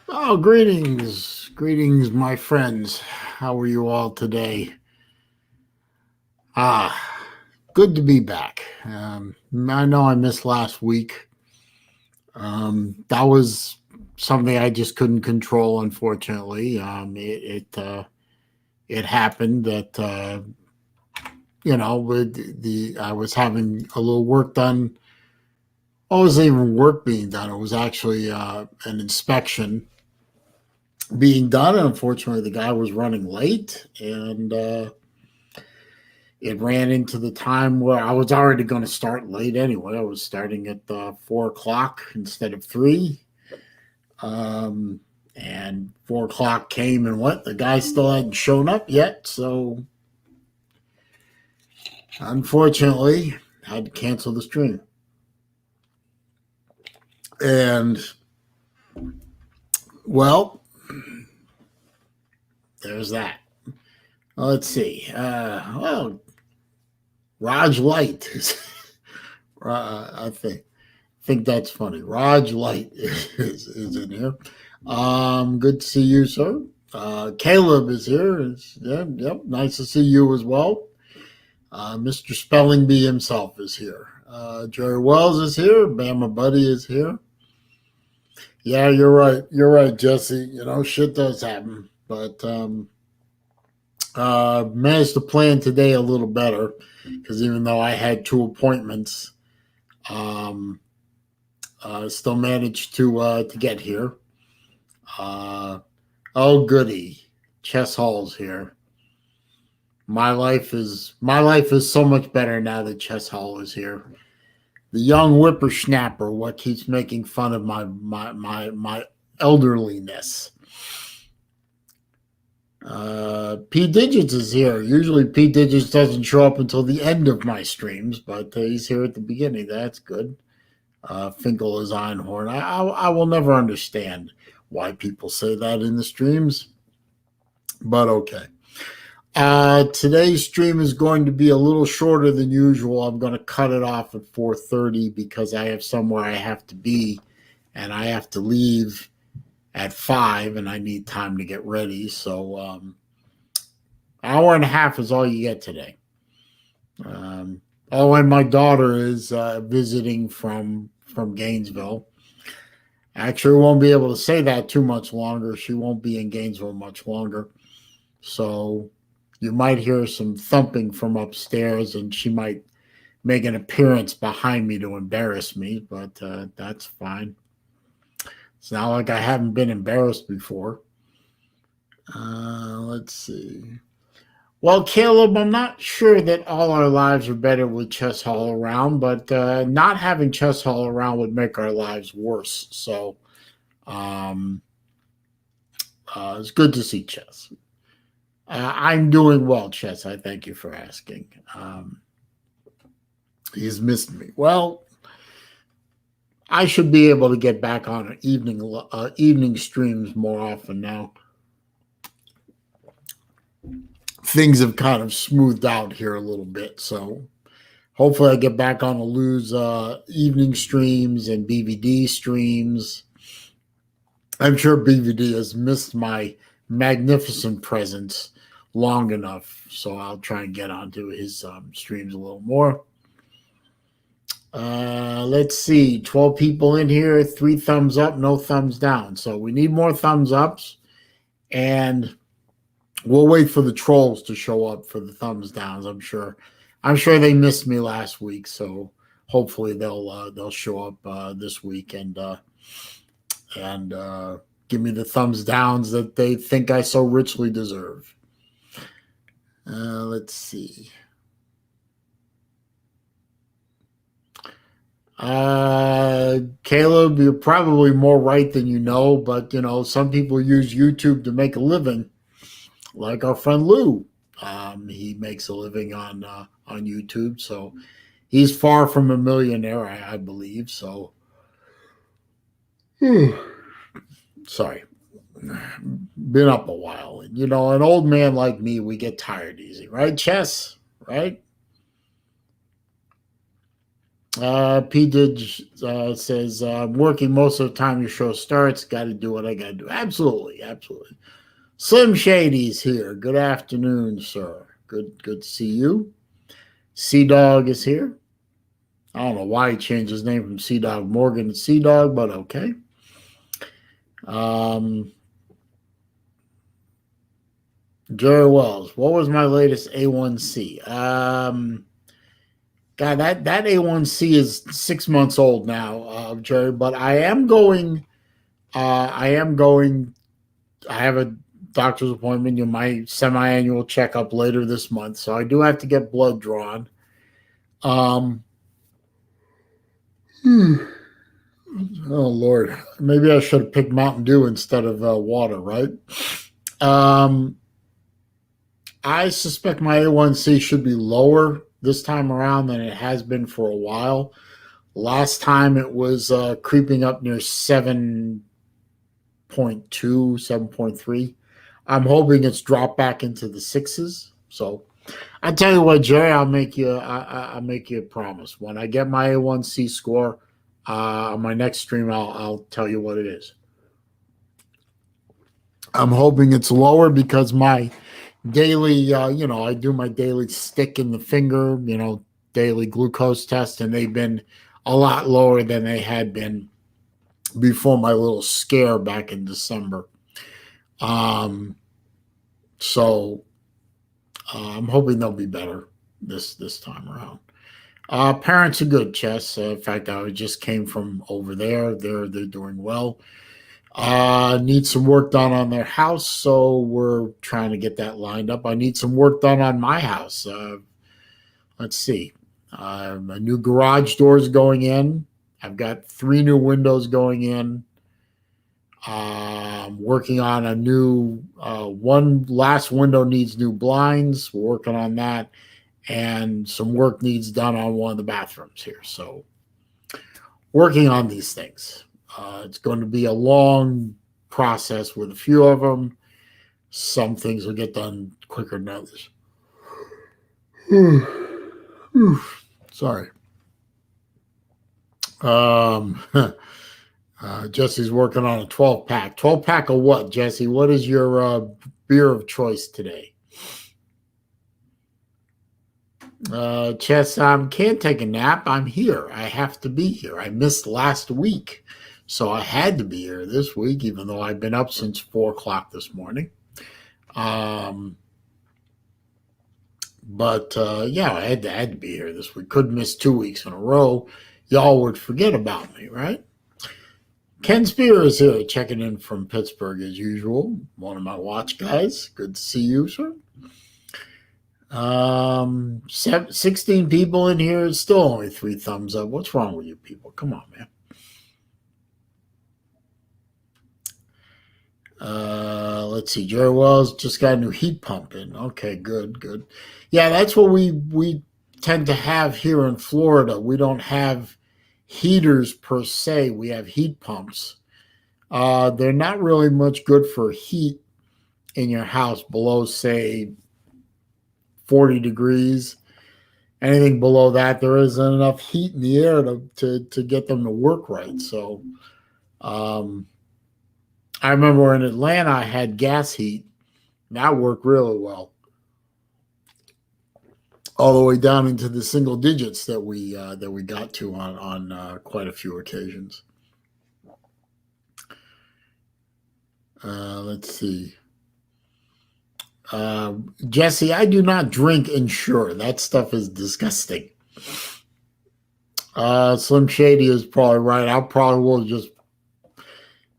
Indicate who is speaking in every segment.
Speaker 1: Oh, greetings. Greetings, my friends. How are you all today? Ah, good to be back. I know I missed last week. That was something I just couldn't control, unfortunately. It happened that, with I was having a little work done. Oh, it wasn't even work being done. It was actually an inspection being done. And unfortunately, the guy was running late, and it ran into the time where I was already going to start late anyway. I was starting at 4 o'clock instead of three. Um, and 4 o'clock came and went. The guy still hadn't shown up yet. So unfortunately, I had to cancel the stream. And well, there's that. Let's see. Raj Light is, I think that's funny. Raj Light is in here. Good to see you, sir. Caleb is here. Yep, nice to see you as well. Mr. Spelling Bee himself is here. Jerry Wells is here. Bama Buddy is here. Yeah, you're right. You're right, Jesse. Shit does happen. But managed to plan today a little better because even though I had two appointments, um, still managed to get here. Uh, oh goody, Chess Hall's here. My life is so much better now that Chess Hall is here. The young whippersnapper, what keeps making fun of my elderliness. P Digits is here. Usually P Digits doesn't show up until the end of my streams, but he's here at the beginning. That's good. Finkel is Einhorn. I will never understand why people say that in the streams, but okay. Today's stream is going to be a little shorter than usual. I'm going to cut it off at 4:30 because I have somewhere I have to be, and I have to leave at 5, and I need time to get ready. So, hour and a half is all you get today. Oh, and my daughter is visiting from Gainesville. Actually, won't be able to say that too much longer. She won't be in Gainesville much longer. So you might hear some thumping from upstairs, and she might make an appearance behind me to embarrass me, but that's fine. It's not like I haven't been embarrassed before. Let's see. Well, Caleb, I'm not sure that all our lives are better with Chess Hall around, but not having Chess Hall around would make our lives worse. So um, it's good to see Chess. I'm doing well, Chess. I thank you for asking. He's missed me. Well, I should be able to get back on evening streams more often now. Things have kind of smoothed out here a little bit, so hopefully I get back on the Lou's evening streams and BVD streams. I'm sure BVD has missed my magnificent presence long enough, so I'll try and get onto his streams a little more. Let's see, 12 people in here, 3 thumbs up, no thumbs down. So we need more thumbs ups, and we'll wait for the trolls to show up for the thumbs downs. I'm sure they missed me last week, so hopefully they'll show up this week and give me the thumbs downs that they think I so richly deserve. Let's see. Caleb, you're probably more right than you know, but some people use YouTube to make a living, like our friend Lou. He makes a living on YouTube, so he's far from a millionaire, I believe. So, sorry, been up a while. And, an old man like me, we get tired easy, right? Chess, right? Says, I'm working most of the time your show starts. Got to do what I got to do. Absolutely. Absolutely. Slim Shady's here. Good afternoon, sir. Good to see you. Sea Dog is here. I don't know why he changed his name from Sea Dog Morgan to Sea Dog, but okay. Jerry Wells, what was my latest A1C? God, that A1C is 6 months old now, Jerry. But I am going. I am going. I have a doctor's appointment. My semi-annual checkup later this month, so I do have to get blood drawn. Um. Oh Lord, maybe I should have picked Mountain Dew instead of water, right? Um. I suspect my A1C should be lower this time around than it has been for a while. Last time it was creeping up near 7.2, 7.3. I'm hoping it's dropped back into the sixes. So I tell you what, Jerry, I'll make you a promise. When I get my A1C score on my next stream, I'll tell you what it is. I'm hoping it's lower because my daily, I do my daily stick in the finger, daily glucose test, and they've been a lot lower than they had been before my little scare back in December. So I'm hoping they'll be better this time around. Parents are good, Chess. In fact, I just came from over there. They're doing well. Need some work done on their house, so we're trying to get that lined up. I need some work done on my house. Let's see. A new garage door is going in. I've got 3 new windows going in. Working on a new one last window needs new blinds. We're working on that, and some work needs done on one of the bathrooms here. So, working on these things. It's going to be a long process with a few of them. Some things will get done quicker than others. Sorry. Jesse's working on a 12-pack. 12-pack of what, Jesse? What is your beer of choice today? Chess, can't take a nap. I'm here. I have to be here. I missed last week. So I had to be here this week, even though I've been up since 4 o'clock this morning. But yeah, I had to be here this week. Couldn't miss 2 weeks in a row. Y'all would forget about me, right? Ken Spear is here, checking in from Pittsburgh as usual. One of my watch guys. Good to see you, sir. 16 people in here. Still only 3 thumbs up. What's wrong with you people? Come on, man. Let's see. Jerry Wells just got a new heat pump in. Okay, good. Yeah, that's what we tend to have here in Florida. We don't have heaters per se. We have heat pumps. They're not really much good for heat in your house below, say, 40 degrees. Anything below that, there isn't enough heat in the air to get them to work right. So, I remember in Atlanta, I had gas heat. That worked really well, all the way down into the single digits that we got to on quite a few occasions. Let's see. Jesse, I do not drink Ensure. That stuff is disgusting. Slim Shady is probably right. I probably will just,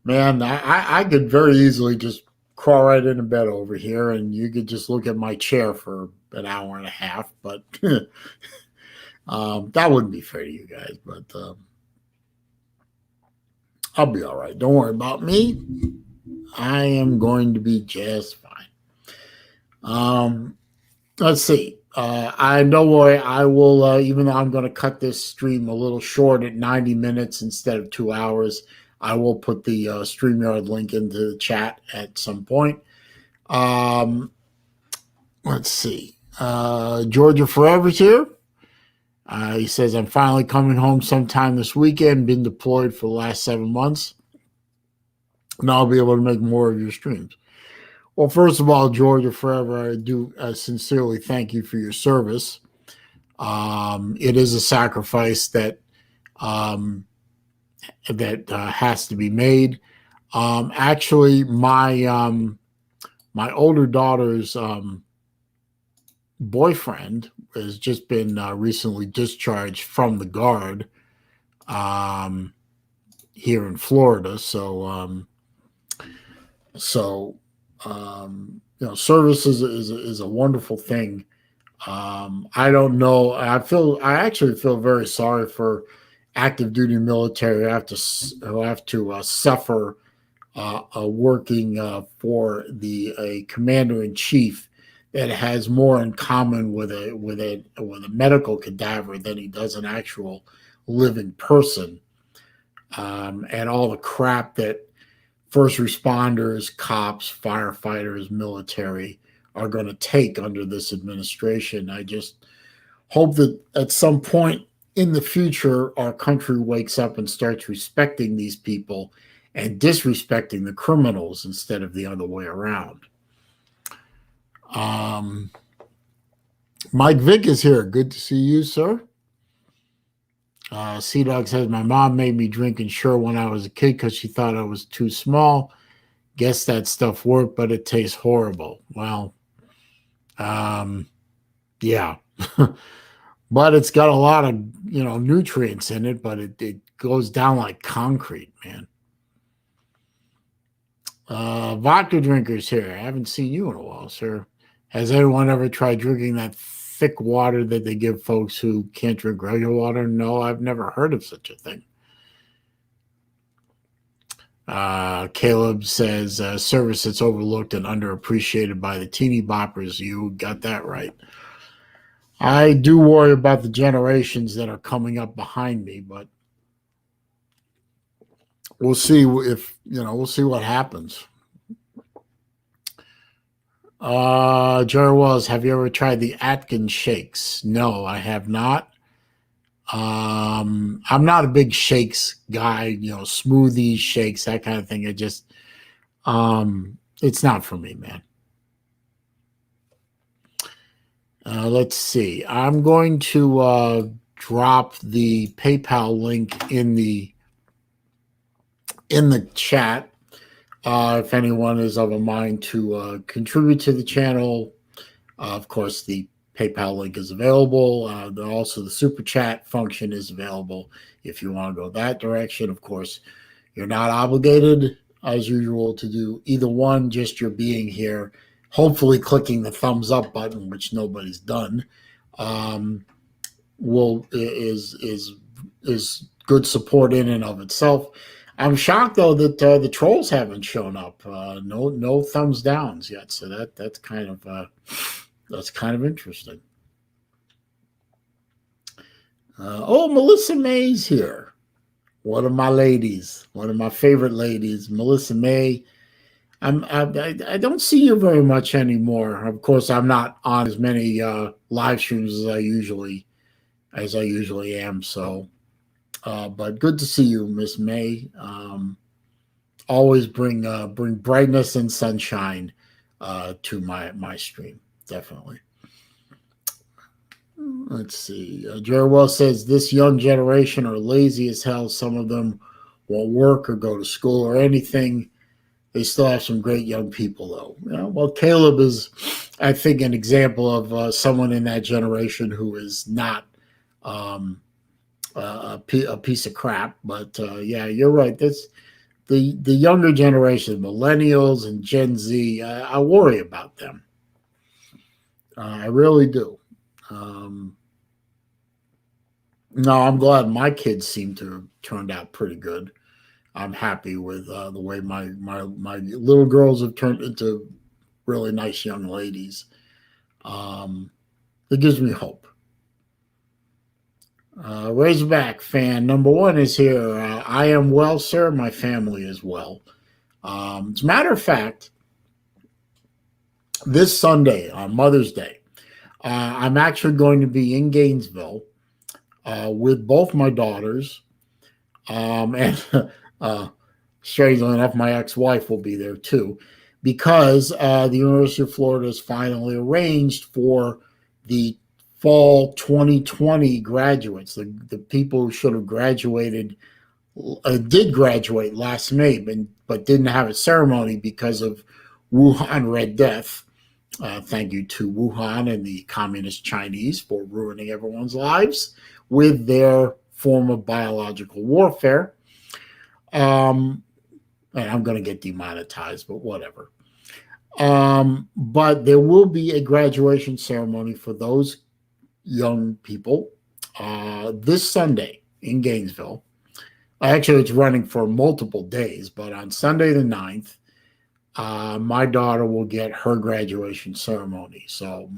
Speaker 1: man, I could very easily just crawl right into bed over here and you could just look at my chair for an hour and a half. But that wouldn't be fair to you guys. But I'll be all right. Don't worry about me. I am going to be just fine. Let's see. I know I will, even though I'm going to cut this stream a little short at 90 minutes instead of 2 hours, I will put the StreamYard link into the chat at some point. Let's see. Georgia Forever's here. He says, I'm finally coming home sometime this weekend. Been deployed for the last 7 months. Now I'll be able to make more of your streams. Well, first of all, Georgia Forever, I do sincerely thank you for your service. It is a sacrifice that has to be made. Actually, my older daughter's boyfriend has just been recently discharged from the Guard here in Florida. Service is a wonderful thing. I don't know. I actually feel very sorry for active duty military who have to suffer working for a commander in chief that has more in common with a medical cadaver than he does an actual living person, and all the crap that first responders, cops, firefighters, military are going to take under this administration. I just hope that at some point in the future, our country wakes up and starts respecting these people and disrespecting the criminals instead of the other way around. Mike Vick is here. Good to see you, sir. Sea Dog says, my mom made me drink Ensure when I was a kid because she thought I was too small. Guess that stuff worked, but it tastes horrible. Well, yeah. But it's got a lot of, nutrients in it, but it goes down like concrete, man. Vodka drinkers here. I haven't seen you in a while, sir. Has anyone ever tried drinking that thick water that they give folks who can't drink regular water? No, I've never heard of such a thing. Caleb says, service that's overlooked and underappreciated by the teeny boppers. You got that right. I do worry about the generations that are coming up behind me, but we'll see we'll see what happens. Jerry Wells, have you ever tried the Atkins shakes? No, I have not. I'm not a big shakes guy, smoothies, shakes, that kind of thing. It just, it's not for me, man. Let's see. I'm going to drop the PayPal link in the chat. If anyone is of a mind to contribute to the channel, of course, the PayPal link is available. Also, the super chat function is available if you want to go that direction. Of course, you're not obligated, as usual, to do either one. Just your being here, hopefully clicking the thumbs up button, which nobody's done, is good support in and of itself. I'm shocked though that the trolls haven't shown up. No thumbs downs yet, so that's kind of interesting. Melissa May's here. One of my ladies, one of my favorite ladies, Melissa May. I don't see you very much anymore. Of course, I'm not on as many live streams as I usually am. So, but good to see you, Miss May. Always bring brightness and sunshine to my stream. Definitely. Let's see. Jerry Wells says this young generation are lazy as hell. Some of them won't work or go to school or anything. They still have some great young people, though. Well, Caleb is, I think, an example of someone in that generation who is not a piece of crap. But yeah, you're right. That's the younger generation, millennials and Gen Z. I worry about them. I really do. No, I'm glad my kids seem to have turned out pretty good. I'm happy with the way my little girls have turned into really nice young ladies. It gives me hope. Razorback fan number 1 is here. I am well, sir. My family is well. As a matter of fact, this Sunday on Mother's Day, I'm actually going to be in Gainesville with both my daughters. And uh, strangely enough, my ex-wife will be there too, because the University of Florida has finally arranged for the fall 2020 graduates, the people who should have graduated, did graduate last May, but didn't have a ceremony because of Wuhan Red Death. Thank you to Wuhan and the communist Chinese for ruining everyone's lives with their form of biological warfare. And I'm going to get demonetized, but whatever. But there will be a graduation ceremony for those young people this Sunday in Gainesville. Actually, it's running for multiple days, but on Sunday the 9th, my daughter will get her graduation ceremony. So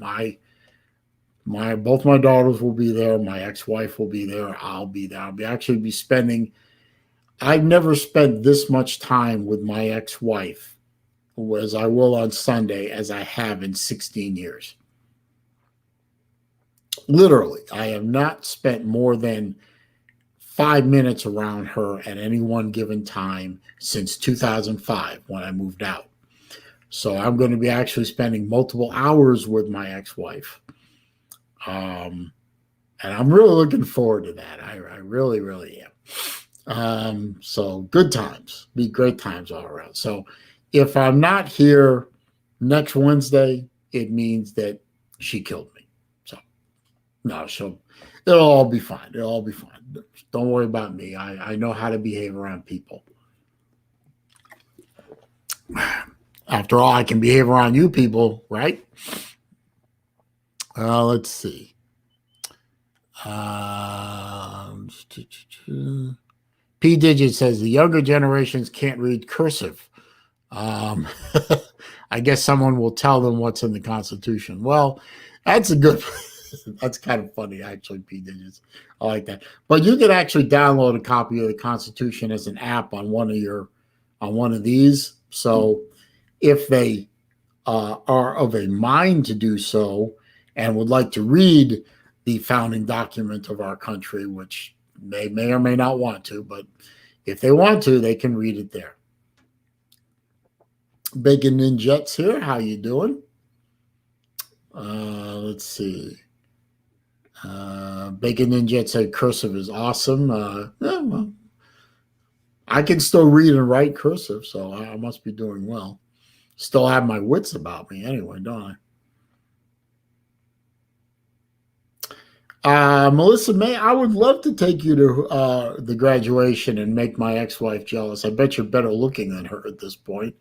Speaker 1: both my daughters will be there. My ex-wife will be there. I'll be there. I've never spent this much time with my ex-wife as I will on Sunday as I have in 16 years. Literally, I have not spent more than 5 minutes around her at any one given time since 2005 when I moved out. So I'm going to be actually spending multiple hours with my ex-wife. And I'm really looking forward to that. I really, really am. So good times, be great times all around. So if I'm not here next Wednesday, it means that she killed me. So no, it'll all be fine. It'll all be fine. Don't worry about me. I know how to behave around people. After all, I can behave around you people, right? Let's see. P Digit says the younger generations can't read cursive. I guess someone will tell them what's in the Constitution. Well, that's that's kind of funny, actually, P Digits. I like that. But you can actually download a copy of the Constitution as an app on one of these. So if they are of a mind to do so and would like to read the founding document of our country, which they may or may not want to, but if they want to, they can read it there. Bacon Ninjets here. How you doing? Let's see. Bacon Ninjet said cursive is awesome. Yeah, well, I can still read and write cursive, so I must be doing well. Still have my wits about me anyway, don't I? Melissa May, I would love to take you to the graduation and make my ex-wife jealous. I bet you're better looking than her at this point.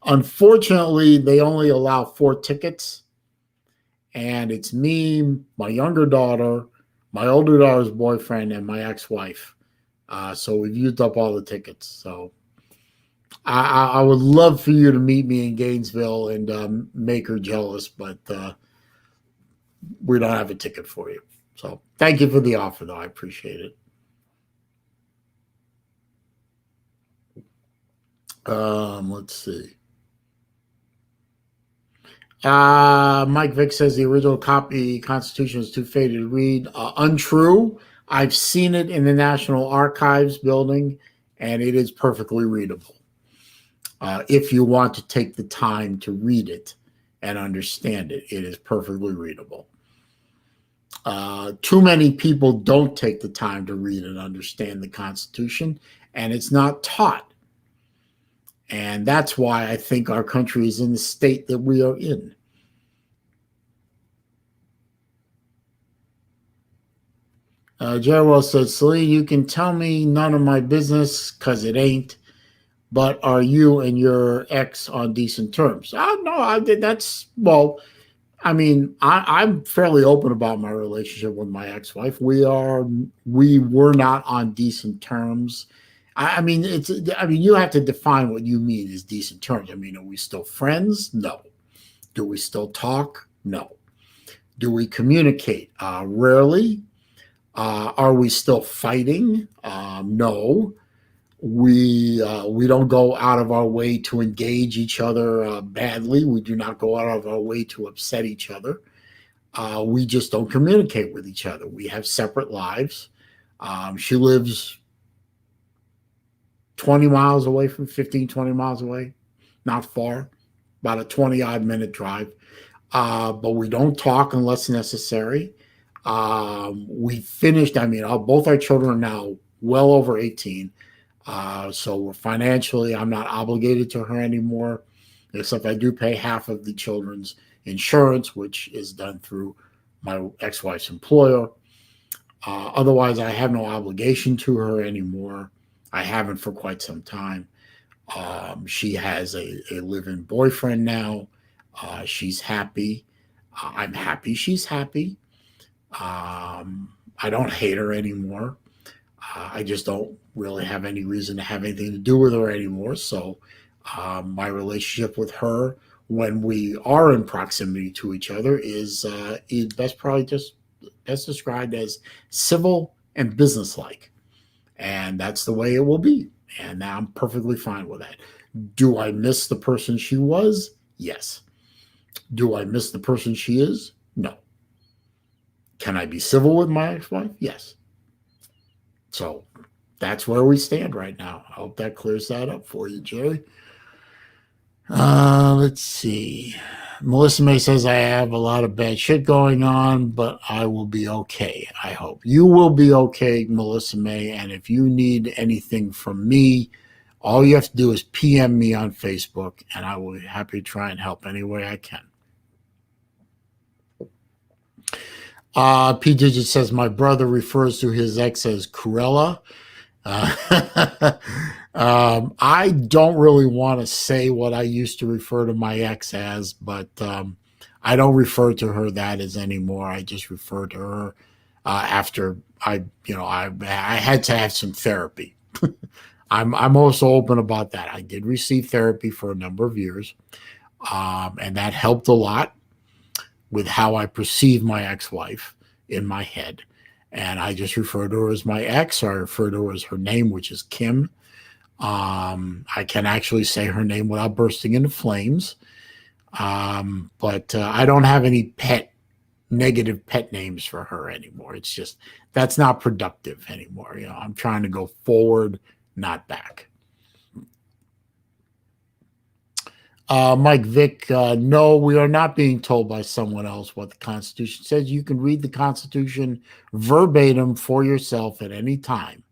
Speaker 1: Unfortunately, they only allow 4 tickets, and it's me, my younger daughter, my older daughter's boyfriend, and my ex-wife. So we've used up all the tickets. So I would love for you to meet me in Gainesville and make her jealous, but we don't have a ticket for you. So thank you for the offer, though. I appreciate it. Let's see. Mike Vick says the original copy Constitution is too faded to read. Untrue. I've seen it in the National Archives building, and it is perfectly readable. If you want to take the time to read it and understand it, it is perfectly readable. Too many people don't take the time to read and understand the Constitution, and it's not taught. And that's why I think our country is in the state that we are in. Jerwell says, Saleen, you can tell me none of my business because it ain't, but are you and your ex on decent terms? No, that's, well, I mean, I'm fairly open about my relationship with my ex-wife. We were not on decent terms. I mean, you have to define what you mean as decent terms. I mean, are we still friends? No. Do we still talk? No. Do we communicate? Rarely. Are we still fighting? No. We don't go out of our way to engage each other badly. We do not go out of our way to upset each other. We just don't communicate with each other. We have separate lives. She lives 20 miles away from 15, 20 miles away, not far, about a 20 odd minute drive. But we don't talk unless necessary. We finished, I mean, both our children are now well over 18. So financially, I'm not obligated to her anymore, except I do pay half of the children's insurance, which is done through my ex-wife's employer. Otherwise, I have no obligation to her anymore. I haven't for quite some time. She has a live-in boyfriend now. She's happy. I'm happy she's happy. I don't hate her anymore. I just don't really have any reason to have anything to do with her anymore. So my relationship with her, when we are in proximity to each other, is best described as civil and businesslike, and that's the way it will be. And I'm perfectly fine with that. Do I miss the person she was? Yes. Do I miss the person she is? No. Can I be civil with my ex-wife? Yes. So that's where we stand right now. I hope that clears that up for you, Jerry. Let's see. Melissa May says, I have a lot of bad shit going on, but I will be okay. I hope you will be okay, Melissa May. And if you need anything from me, all you have to do is PM me on Facebook, and I will be happy to try and help any way I can. P. Digit says, my brother refers to his ex as Cruella. I don't really want to say what I used to refer to my ex as, but I don't refer to her that as anymore. I just refer to her after I had to have some therapy. I'm also open about that. I did receive therapy for a number of years, and that helped a lot with how I perceive my ex-wife in my head. And I just refer to her as my ex, or I refer to her as her name, which is Kim. I can actually say her name without bursting into flames. But I don't have any negative pet names for her anymore. It's just, that's not productive anymore. You know, I'm trying to go forward, not back. Mike Vick, no, we are not being told by someone else what the Constitution says. You can read the Constitution verbatim for yourself at any time.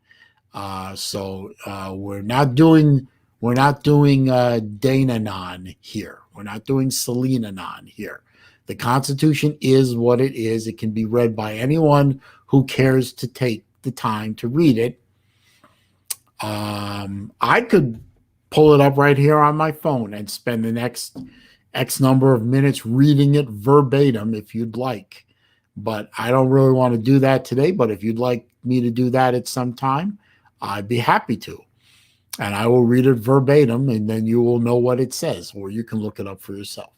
Speaker 1: So we're not doing Dananon here. We're not doing Selenanon here. The Constitution is what it is. It can be read by anyone who cares to take the time to read it. I could pull it up right here on my phone and spend the next X number of minutes reading it verbatim if you'd like. But I don't really want to do that today. But if you'd like me to do that at some time, I'd be happy to. And I will read it verbatim, and then you will know what it says, or you can look it up for yourself.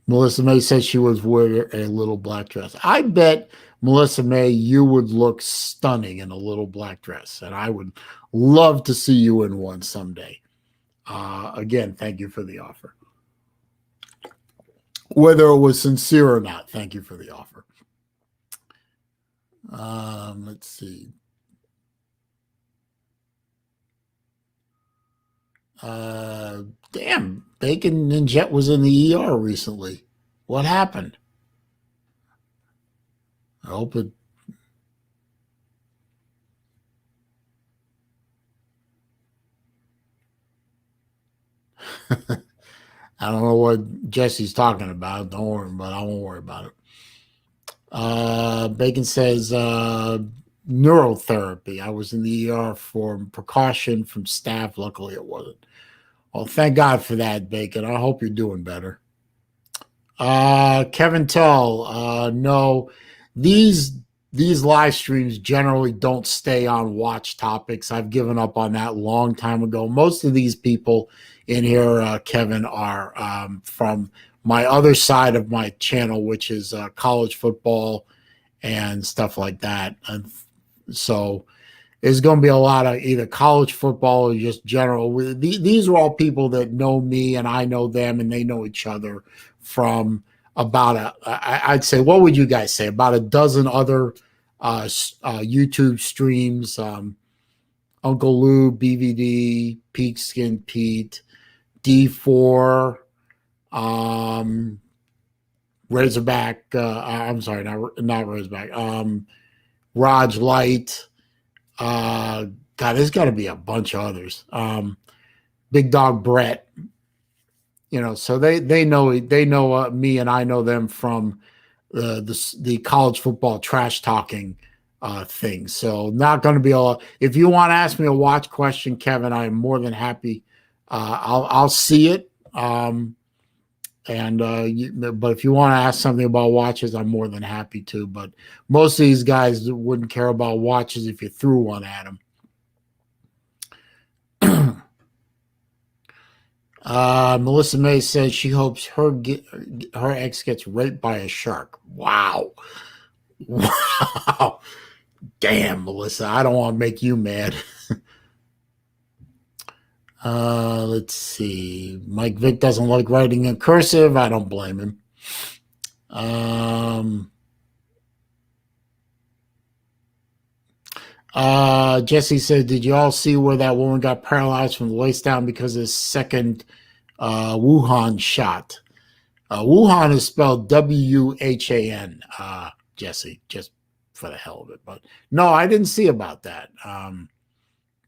Speaker 1: Melissa May says she was wearing a little black dress. I bet, Melissa May, you would look stunning in a little black dress, and I would love to see you in one someday. Again, thank you for the offer. Whether it was sincere or not, thank you for the offer. Let's see. Damn, Bacon and Jet was in the ER recently. What happened? I hope it. I don't know what Jesse's talking about. Don't worry, but I won't worry about it. Bacon says neurotherapy. I was in the ER for precaution from staff. Luckily, it wasn't. Well, thank God for that, Bacon. I hope you're doing better. Kevin Tull, no, these live streams generally don't stay on watch topics. I've given up on that a long time ago. Most of these people in here, Kevin, are from my other side of my channel, which is college football and stuff like that. And so there's going to be a lot of either college football or just general. These are all people that know me and I know them and they know each other from about I'd say, what would you guys say? About a dozen other YouTube streams. Uncle Lou, BVD, Peakskin Pete, D4, Razorback. I'm sorry, not Razorback. Raj Light. God, there's got to be a bunch of others. Big Dog Brett. So they know me, and I know them from the college football trash talking thing. So not going to be if you want to ask me a watch question, Kevin, I am more than happy. I'll see it. But if you want to ask something about watches, I'm more than happy to. But most of these guys wouldn't care about watches if you threw one at them. Melissa May says she hopes her ex gets raped by a shark. Wow. Wow. Damn, Melissa, I don't want to make you mad. Let's see. Mike Vick doesn't like writing in cursive. I don't blame him. Jesse said, did you all see where that woman got paralyzed from the waist down because of his second Wuhan shot? Wuhan is spelled W-U-H-A-N, Jesse, just for the hell of it. But no, I didn't see about that.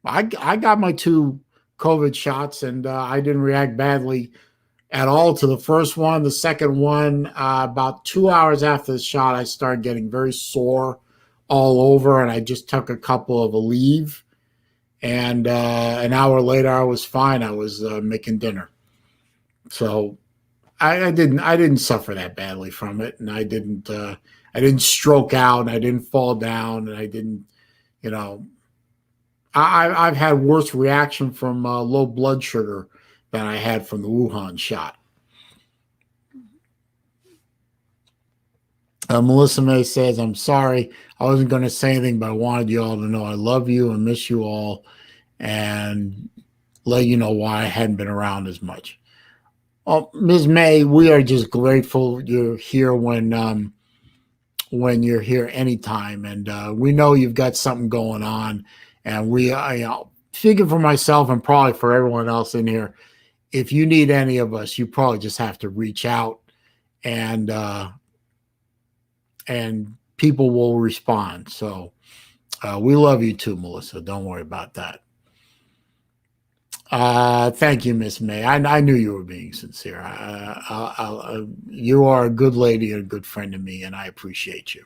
Speaker 1: I got my 2 COVID shots, and I didn't react badly at all to the first one. The second one, about 2 hours after the shot, I started getting very sore all over, and I just took a couple of Aleve, and an hour later I was fine. I was making dinner. So I didn't suffer that badly from it, and I didn't stroke out, and I didn't fall down, and I didn't, I've had worse reaction from low blood sugar than I had from the Wuhan shot. Melissa May says, I'm sorry. I wasn't going to say anything, but I wanted you all to know I love you and miss you all and let you know why I hadn't been around as much. Well, Ms. May, we are just grateful you're here when you're here anytime. And we know you've got something going on. And we, speaking for myself and probably for everyone else in here, if you need any of us, you probably just have to reach out, and people will respond. So we love you too, Melissa. Don't worry about that. Thank you, Miss May. I knew you were being sincere. You are a good lady and a good friend to me, and I appreciate you.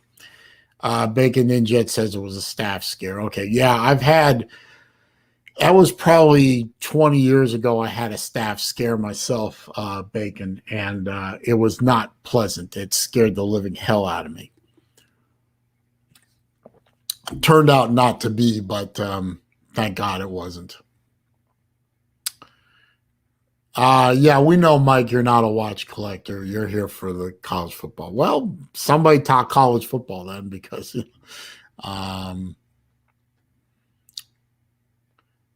Speaker 1: Bacon Ninja says it was a staff scare. Okay, yeah, that was probably 20 years ago. I had a staff scare myself, Bacon, and it was not pleasant. It scared the living hell out of me. Turned out not to be, but thank God it wasn't. Yeah, we know, Mike, you're not a watch collector. You're here for the college football. Well, somebody talk college football then, because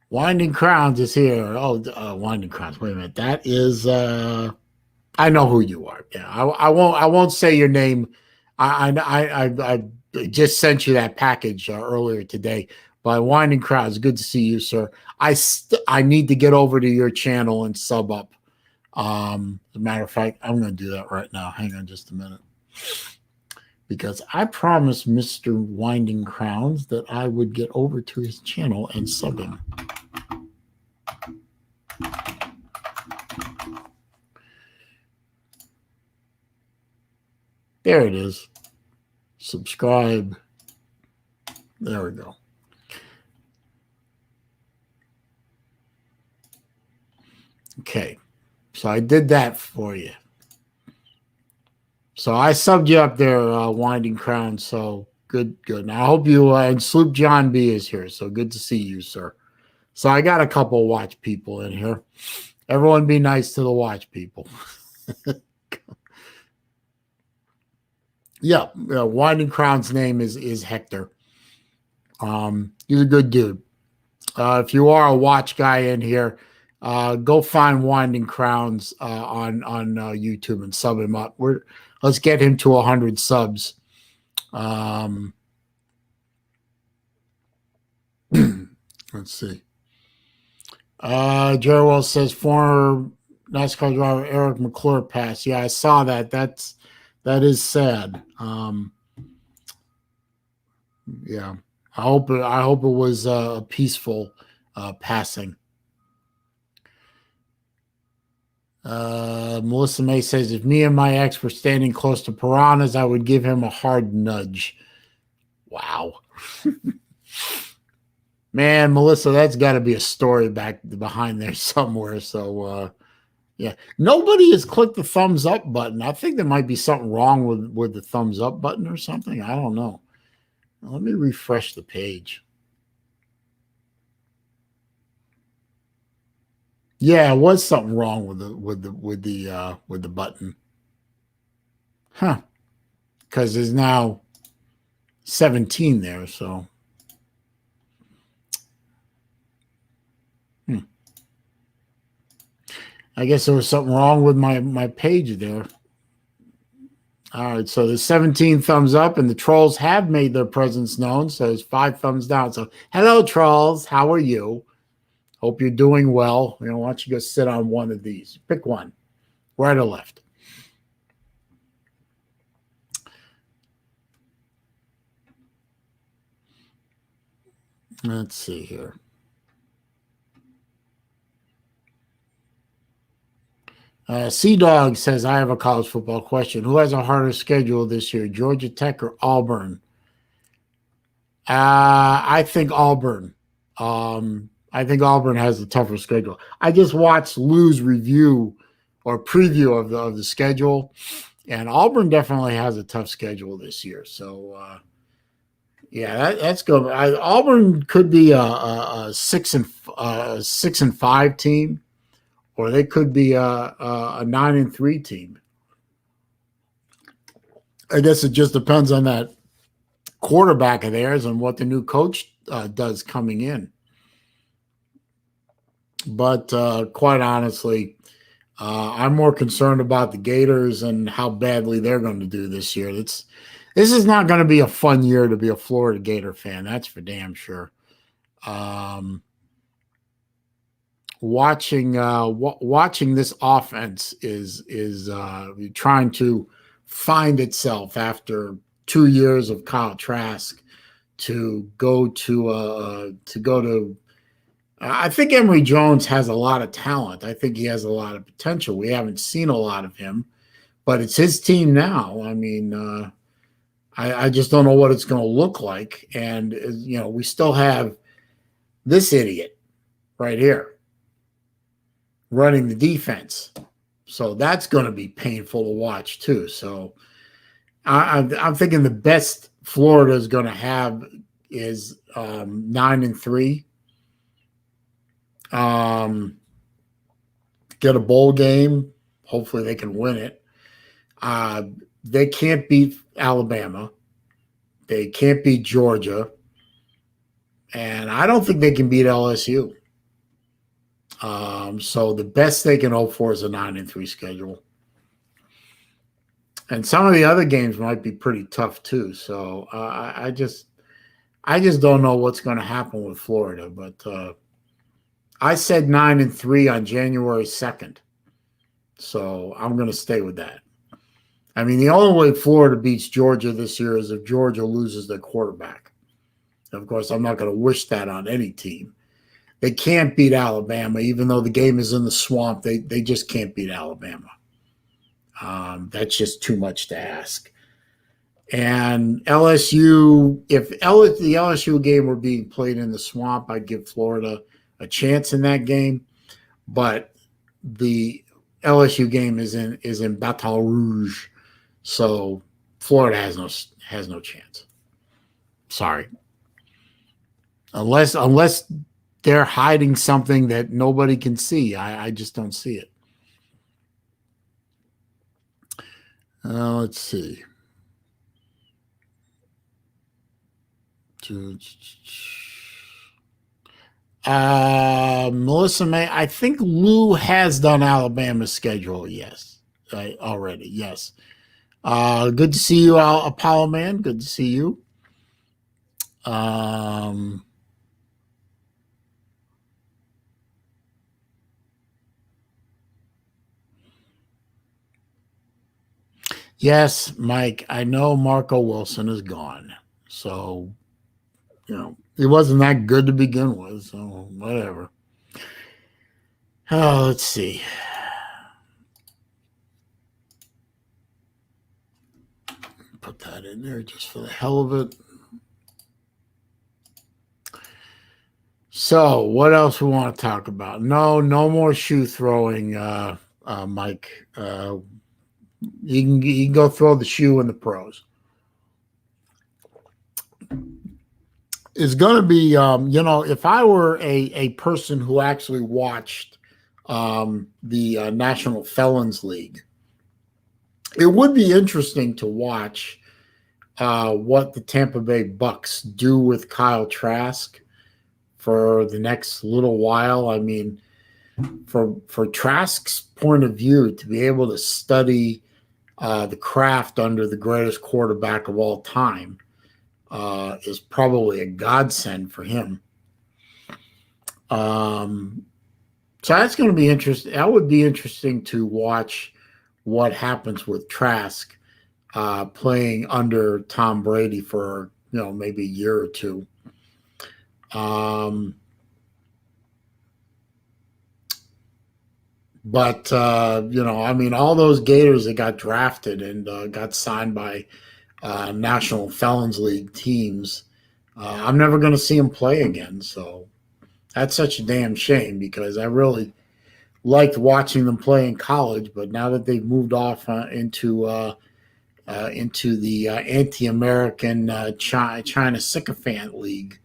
Speaker 1: Winding Crowns is here. Oh, Winding Crowns. Wait a minute. That is I know who you are. Yeah, I won't say your name. I just sent you that package earlier today. But Winding Crowds, good to see you, sir. I need to get over to your channel and sub up. As a matter of fact, I'm going to do that right now. Hang on just a minute. Because I promised Mr. Winding Crowns that I would get over to his channel and sub him. There it is. Subscribe. There we go. Okay. So I did that for you. So I subbed you up there, Winding Crown. So good. And I hope you, and Sloop John B is here. So good to see you, sir. So I got a couple watch people in here. Everyone be nice to the watch people. Yeah, Winding Crown's name is Hector. He's a good dude. If you are a watch guy in here, Go find Winding Crowns on YouTube and sub him up. Let's get him to 100 subs. Let's see. Jerry Wells says former NASCAR driver Eric McClure passed. Yeah, I saw that. That is sad. Yeah, I hope it was a peaceful passing. Melissa May says, if me and my ex were standing close to piranhas, I would give him a hard nudge. Wow. Man, Melissa, that's got to be a story back behind there somewhere. So, yeah, nobody has clicked the thumbs up button. I think there might be something wrong with the thumbs up button or something. I don't know. Let me refresh the page. Yeah, it was something wrong with the button. Huh. Because there's now 17 there, so I guess there was something wrong with my page there. All right, so there's 17 thumbs up, and the trolls have made their presence known. So there's 5 thumbs down. So hello, trolls. How are you? Hope you're doing well. Why don't you go sit on one of these? Pick one, right or left. Let's see here. Sea Dog says, I have a college football question. Who has a harder schedule this year, Georgia Tech or Auburn? I think Auburn. I think Auburn has a tougher schedule. I just watched Lou's review or preview of the schedule, and Auburn definitely has a tough schedule this year. So, yeah, that's good. Auburn could be a 6-5 team, or they could be a 9-3 team. I guess it just depends on that quarterback of theirs and what the new coach does coming in. But quite honestly, I'm more concerned about the Gators and how badly they're going to do this year. This is not going to be a fun year to be a Florida Gator fan. That's for damn sure. Watching this offense is trying to find itself after 2 years of Kyle Trask to go to. I think Emory Jones has a lot of talent. I think he has a lot of potential. We haven't seen a lot of him, but it's his team now. I mean, I just don't know what it's going to look like. And, we still have this idiot right here running the defense. So that's going to be painful to watch too. So I'm thinking the best Florida is going to have is 9-3. Get a bowl game. Hopefully they can win it. They can't beat Alabama. They can't beat Georgia. And I don't think they can beat LSU. So the best they can hope for is a 9-3 schedule. And some of the other games might be pretty tough too. So I just don't know what's going to happen with Florida. But I said 9-3 on January 2nd. So I'm going to stay with that. I mean, the only way Florida beats Georgia this year is if Georgia loses their quarterback. Of course, I'm not going to wish that on any team. They can't beat Alabama, even though the game is in the swamp. They just can't beat Alabama. That's just too much to ask. And LSU, if the LSU game were being played in the swamp, I'd give Florida a chance in that game. But the LSU game is in Baton Rouge, so Florida has no chance. Sorry, unless they're hiding something that nobody can see. I just don't see it. Let's see. Melissa May, I think Lou has done Alabama's schedule. Yes, already. Yes. Good to see you, Apollo Man. Good to see you. Um, yes, Mike. I know Marco Wilson is gone, so he wasn't that good to begin with. So whatever. Oh, let's see. Put that in there just for the hell of it. So, what else we want to talk about? No more shoe throwing, Mike. You can go throw the shoe in the pros. It's going to be, if I were a person who actually watched the National Felons League, it would be interesting to watch what the Tampa Bay Bucks do with Kyle Trask for the next little while. I mean, for Trask's point of view, to be able to study the craft under the greatest quarterback of all time is probably a godsend for him. So that's going to be interesting. That would be interesting to watch what happens with Trask playing under Tom Brady for maybe a year or two. But I mean, all those Gators that got drafted and got signed by National Felons League teams, I'm never going to see them play again. So that's such a damn shame because I really liked watching them play in college. But now that they've moved off into the anti-American China sycophant league,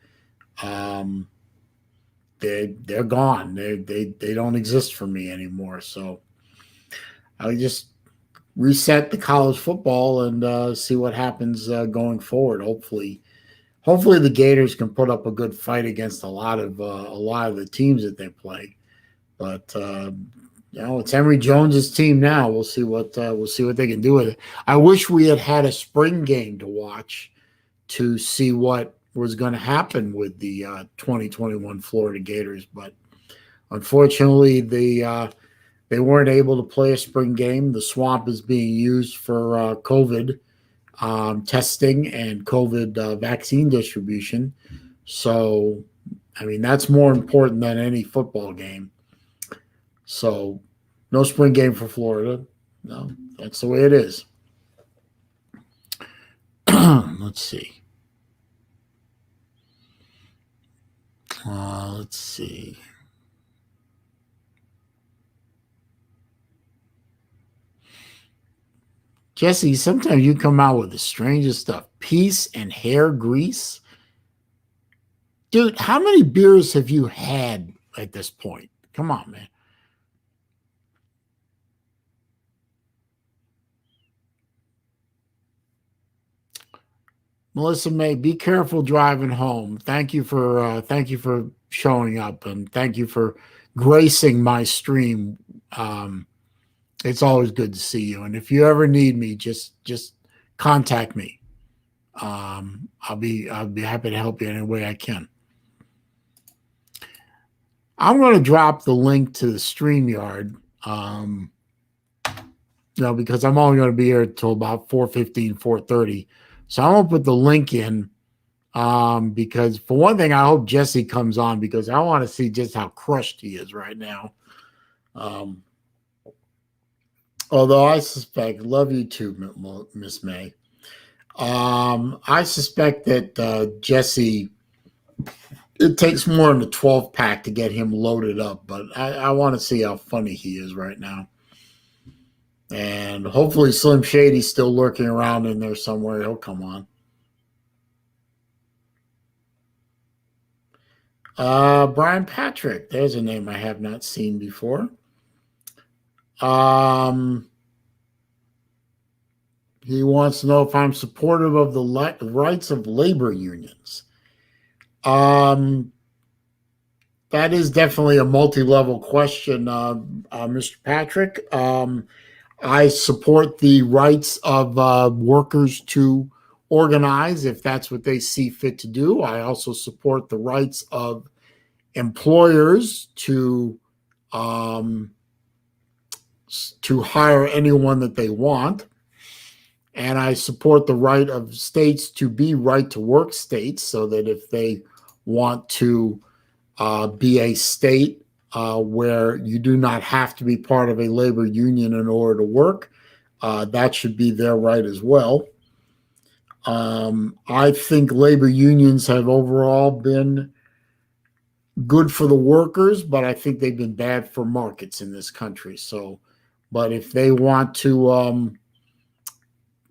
Speaker 1: they're gone. They don't exist for me anymore. So I just reset the college football and see what happens going forward. Hopefully the Gators can put up a good fight against a lot of the teams that they play. But it's Emory Jones's team now. We'll see what they can do with it. I wish we had a spring game to watch to see what was going to happen with the 2021 Florida Gators, but unfortunately they weren't able to play a spring game. The swamp is being used for COVID testing and COVID vaccine distribution. So, I mean, that's more important than any football game. So, no spring game for Florida. No, that's the way it is. Let's see. Let's see. Jesse, sometimes you come out with the strangest stuff. Peace and hair grease. Dude, how many beers have you had at this point? Come on, man. Melissa May, be careful driving home. Thank you for showing up and thank you for gracing my stream. It's always good to see you. And if you ever need me, just contact me. I'll be happy to help you any way I can. I'm going to drop the link to the StreamYard, because I'm only going to be here until about 4:15, 4:30. So I'm going to put the link in because, for one thing, I hope Jesse comes on because I want to see just how crushed he is right now. Although I suspect, love you too, Miss May. I suspect that Jesse, it takes more than a 12-pack to get him loaded up, but I want to see how funny he is right now. And hopefully Slim Shady's still lurking around in there somewhere. He'll come on. Brian Patrick. There's a name I have not seen before. He wants to know if I'm supportive of the rights of labor unions. that is definitely a multi-level question, Mr. Patrick. I support the rights of workers to organize if that's what they see fit to do. I also support the rights of employers um, to hire anyone that they want. And I support the right of states to be right to work states, so that if they want to be a state where you do not have to be part of a labor union in order to work, that should be their right as well. I think labor unions have overall been good for the workers, but I think they've been bad for markets in this country. So, but if they want to,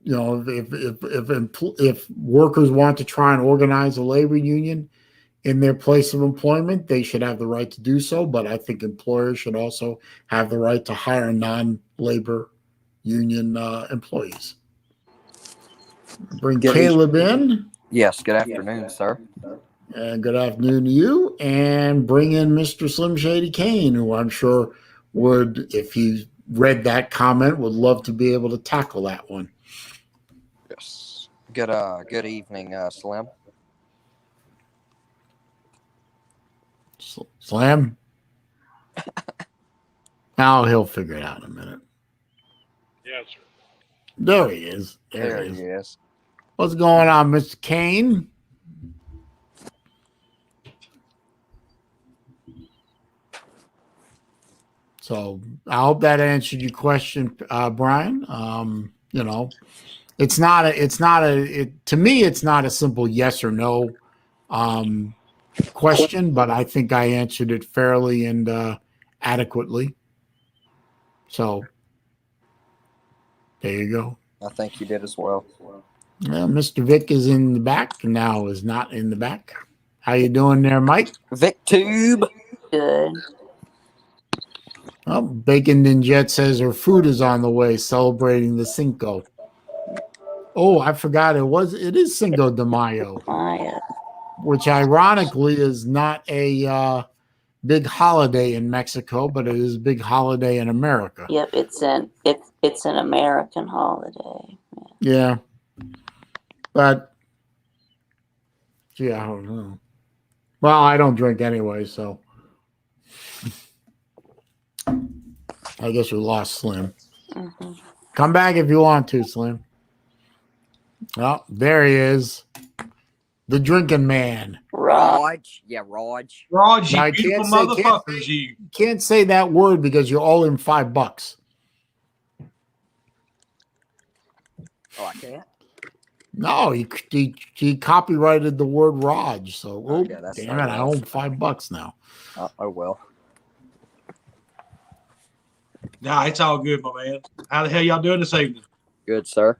Speaker 1: if workers want to try and organize a labor union in their place of employment, they should have the right to do so. But I think employers should also have the right to hire non-labor union employees. Bring Caleb in.
Speaker 2: Yes, good afternoon, sir.
Speaker 1: And good afternoon to you. And bring in Mr. Slim Shady Kane, who I'm sure would, if he read that comment, would love to be able to tackle that one.
Speaker 2: Yes. Good evening, Slim.
Speaker 1: Slam? Now he'll figure it out in a minute.
Speaker 3: Yes, sir.
Speaker 1: There he is.
Speaker 2: There he is.
Speaker 1: What's going on, Mr. Kane? So I hope that answered your question, Brian. It's not to me, it's not a simple yes or no question, but I think I answered it fairly and adequately. So there you go.
Speaker 2: I think you did as well.
Speaker 1: Well, Mr. Vic is in the back, now is not in the back. How you doing there, Mike?
Speaker 2: VicTube.
Speaker 4: Good.
Speaker 1: Well, Bacon and Jet says her food is on the way, celebrating the Cinco. Oh, I forgot it is Cinco de Mayo, which ironically is not a big holiday in Mexico, but it is a big holiday in America.
Speaker 4: Yep, it's an American holiday.
Speaker 1: Yeah. But I don't know. Well, I don't drink anyway, so I guess we lost Slim.
Speaker 4: Mm-hmm.
Speaker 1: Come back if you want to, Slim. Oh, there he is. The drinking man.
Speaker 2: Raj. Yeah, Raj.
Speaker 3: Raj, you
Speaker 1: Now,
Speaker 3: beautiful motherfuckers, you.
Speaker 1: Can't say that word because you're all in $5.
Speaker 2: Oh, I can't?
Speaker 1: No, he copyrighted the word Raj. So,
Speaker 2: Okay,
Speaker 1: damn it, I owe him $5 now.
Speaker 2: Oh, well.
Speaker 3: Nah, it's all good, my man. How the hell y'all doing this evening?
Speaker 2: Good, sir.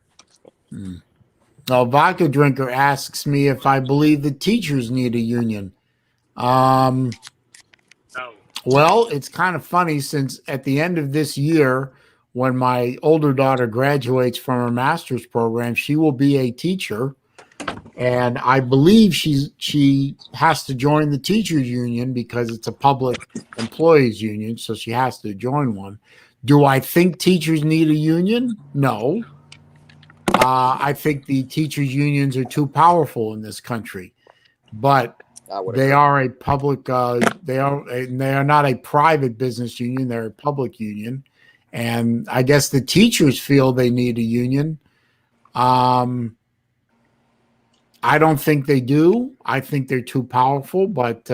Speaker 1: Now, Vodka Drinker asks me if I believe the teachers need a union.
Speaker 3: No.
Speaker 1: Well, it's kind of funny since at the end of this year, when my older daughter graduates from her master's program, she will be a teacher. And I believe she has to join the teachers union because it's a public employees union. So she has to join one. Do I think teachers need a union? No. I think the teachers unions are too powerful in this country, but they are a public. They are not a private business union. They're a public union, and I guess the teachers feel they need a union. I don't think they do. I think they're too powerful. But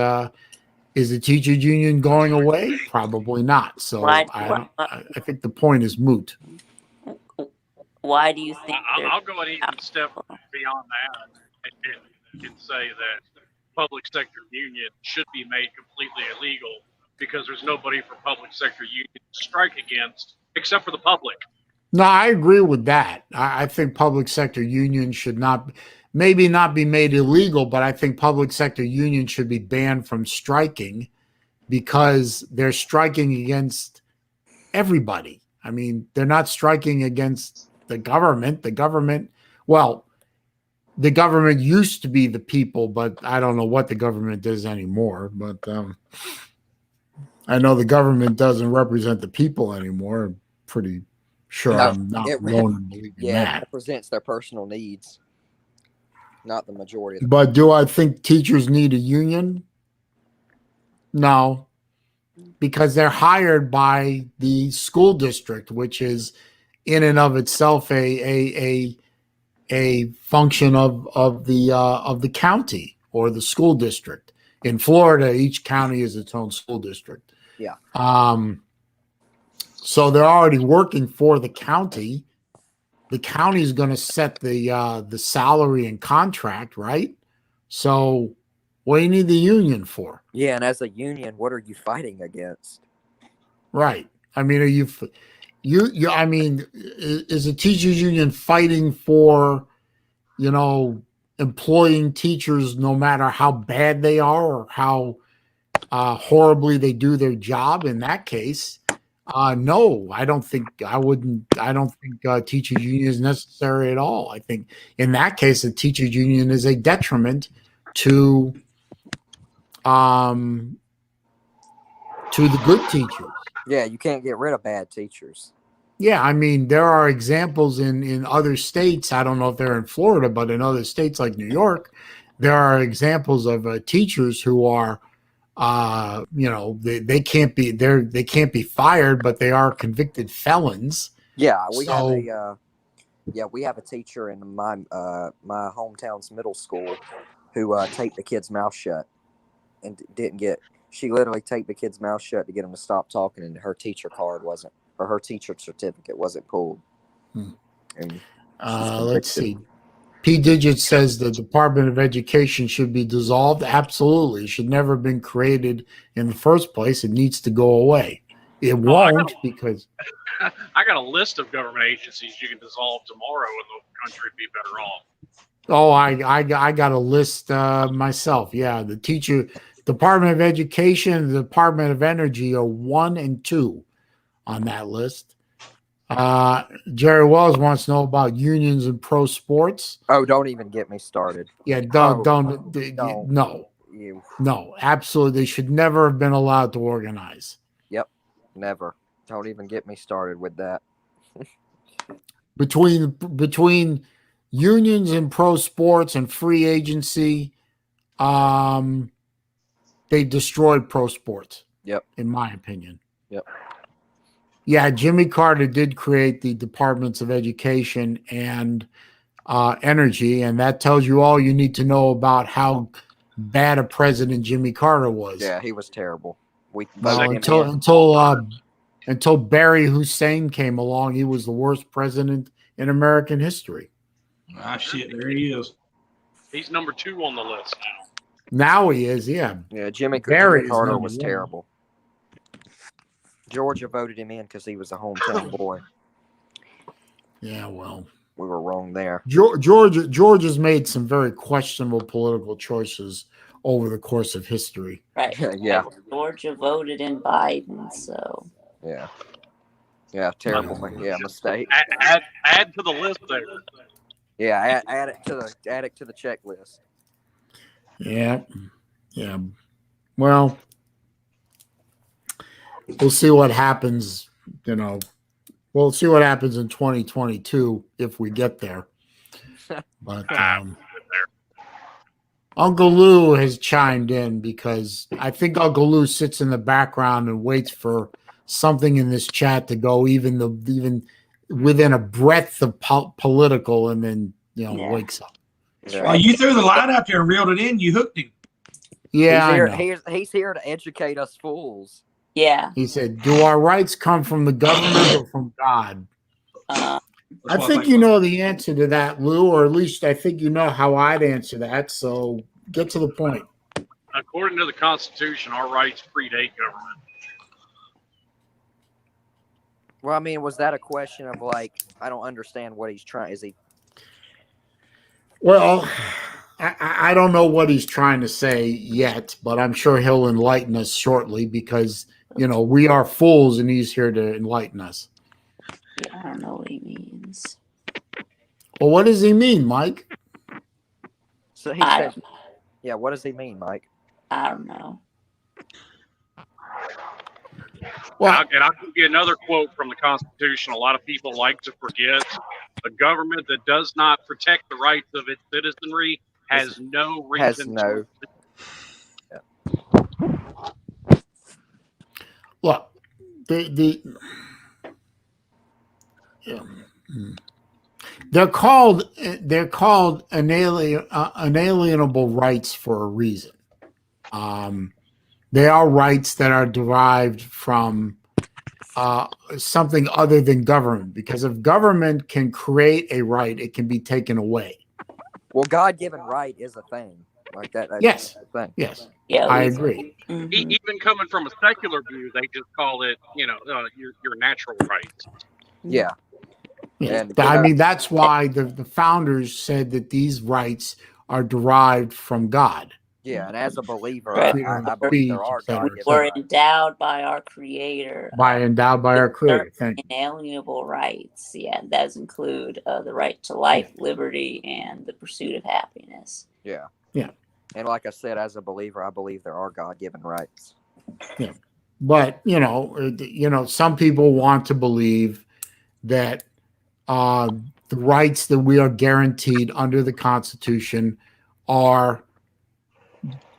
Speaker 1: is the teachers union going away? Probably not. So I think the point is moot.
Speaker 4: Why do you think?
Speaker 5: I'll go ahead and step beyond that and say that public sector union should be made completely illegal because there's nobody for public sector union to strike against except for the public.
Speaker 1: No, I agree with that. I think public sector unions should maybe not be made illegal, but I think public sector unions should be banned from striking because they're striking against everybody. I mean, they're not striking against the government. The government, well, the government used to be the people, but I don't know what the government does anymore. But I know the government doesn't represent the people anymore. I'm pretty sure
Speaker 2: No,
Speaker 1: I'm not
Speaker 2: it-
Speaker 1: alone in believing
Speaker 2: Yeah, it
Speaker 1: that.
Speaker 2: represents their personal needs, not the majority of the
Speaker 1: But do I think teachers need a union? No, because they're hired by the school district, which is in and of itself a function of the county or the school district. In Florida, each county is its own school district.
Speaker 2: Yeah.
Speaker 1: So they're already working for the county. The county is going to set the salary and contract, right? So what do you need the union for?
Speaker 2: Yeah, and as a union, what are you fighting against?
Speaker 1: Right. I mean, are you I mean, is a teachers union fighting for, employing teachers no matter how bad they are or how horribly they do their job? In that case, no, I don't think teachers union is necessary at all. I think in that case, a teachers union is a detriment to the good teachers.
Speaker 2: Yeah, you can't get rid of bad teachers.
Speaker 1: Yeah, I mean, there are examples in other states. I don't know if they're in Florida, but in other states like New York, there are examples of teachers who are, they can't be fired, but they are convicted felons.
Speaker 2: Yeah, we
Speaker 1: So-
Speaker 2: have a teacher in my hometown's middle school who taped the kid's mouth shut and didn't get. She literally taped the kid's mouth shut to get him to stop talking, and her teacher card wasn't, or her teacher certificate wasn't pulled.
Speaker 1: Hmm.
Speaker 2: And
Speaker 1: Let's see. P. Digit says the Department of Education should be dissolved. Absolutely. It should never have been created in the first place. It needs to go away. It won't because
Speaker 5: I got a list of government agencies you can dissolve tomorrow, and the country would be better off.
Speaker 1: oh, I got a list myself. Yeah, the Department of Education, the Department of Energy are 1 and 2 on that list. Jerry Wells wants to know about unions and pro sports.
Speaker 2: oh, don't even get me started.
Speaker 1: Yeah,
Speaker 2: Oh,
Speaker 1: no, absolutely. They should never have been allowed to organize.
Speaker 2: Never. Don't even get me started with that.
Speaker 1: Between unions and pro sports and free agency, they destroyed pro sports.
Speaker 2: Yep.
Speaker 1: In my opinion.
Speaker 2: Yep.
Speaker 1: Yeah, Jimmy Carter did create the departments of education and energy, and that tells you all you need to know about how bad a president Jimmy Carter was.
Speaker 2: Yeah, he was terrible. We
Speaker 1: Well,
Speaker 2: voted him in.
Speaker 1: until Barry Hussein came along, he was the worst president in American history.
Speaker 3: Ah, shit, there he is.
Speaker 5: He's number 2 on the list now.
Speaker 1: Now he is, yeah.
Speaker 2: Yeah, Jimmy
Speaker 1: Barry is
Speaker 2: Carter
Speaker 1: number
Speaker 2: was
Speaker 1: 1.
Speaker 2: terrible. Georgia voted him in because he was a hometown boy.
Speaker 1: Yeah, well,
Speaker 2: We were wrong there.
Speaker 1: Georgia's made some very questionable political choices over the course of history.
Speaker 4: Right.
Speaker 2: Yeah.
Speaker 4: Georgia voted in Biden, so
Speaker 2: Yeah. Yeah, terrible. Yeah, mistake.
Speaker 5: Add to the list there.
Speaker 2: Yeah, add it to the checklist.
Speaker 1: Yeah. Well, we'll see what happens. We'll see what happens in 2022 if we get there. But Uncle Lou has chimed in because I think Uncle Lou sits in the background and waits for something in this chat to go even within a breadth of political, and then wakes up.
Speaker 3: Oh, you threw the line out there and reeled it in. You hooked him.
Speaker 1: Yeah,
Speaker 2: he's here to educate us fools.
Speaker 4: yeah.
Speaker 1: He said, "Do our rights come from the government or from God?" I think you know the answer to that, Lou, or at least I think you know how I'd answer that. So get to the point.
Speaker 5: According to the Constitution, our rights predate government.
Speaker 2: Well, I mean, was that a question of like, I don't understand what he's trying? Is he?
Speaker 1: Well, I don't know what he's trying to say yet, but I'm sure he'll enlighten us shortly because, we are fools and he's here to enlighten us.
Speaker 4: I don't know what he means.
Speaker 1: Well, what does he mean, Mike?
Speaker 2: So he
Speaker 4: I
Speaker 2: said, yeah, what does he mean, Mike?
Speaker 4: I don't know.
Speaker 1: Well,
Speaker 5: And I'll give you another quote from the Constitution. A lot of people like to forget: a government that does not protect the rights of its citizenry has no
Speaker 2: Has
Speaker 5: reason
Speaker 2: no.
Speaker 1: look, the yeah. they're called inalienable rights for a reason. They are rights that are derived from something other than government. Because if government can create a right, it can be taken away.
Speaker 2: Well, God-given right is a thing like that. That's
Speaker 1: Yes.
Speaker 2: a thing.
Speaker 1: Yes,
Speaker 4: Yeah,
Speaker 1: I agree.
Speaker 4: Mhm.
Speaker 5: Even coming from a secular view, they just call it, your natural rights.
Speaker 2: Yeah.
Speaker 1: Yeah.
Speaker 2: And,
Speaker 1: I mean, that's why the founders said that these rights are derived from God.
Speaker 2: yeah, and as a believer,
Speaker 4: Right.
Speaker 2: I believe there are
Speaker 1: Speech, et cetera, et
Speaker 2: God-given
Speaker 4: We're
Speaker 2: rights.
Speaker 4: endowed by our Creator.
Speaker 1: Endowed by our Creator. Thank you.
Speaker 4: Inalienable rights. Yeah, that does include the right to life, liberty, and the pursuit of happiness.
Speaker 2: Yeah.
Speaker 1: Yeah.
Speaker 2: And like I said, as a believer, I believe there are God-given rights.
Speaker 1: Yeah. But some people want to believe that the rights that we are guaranteed under the Constitution are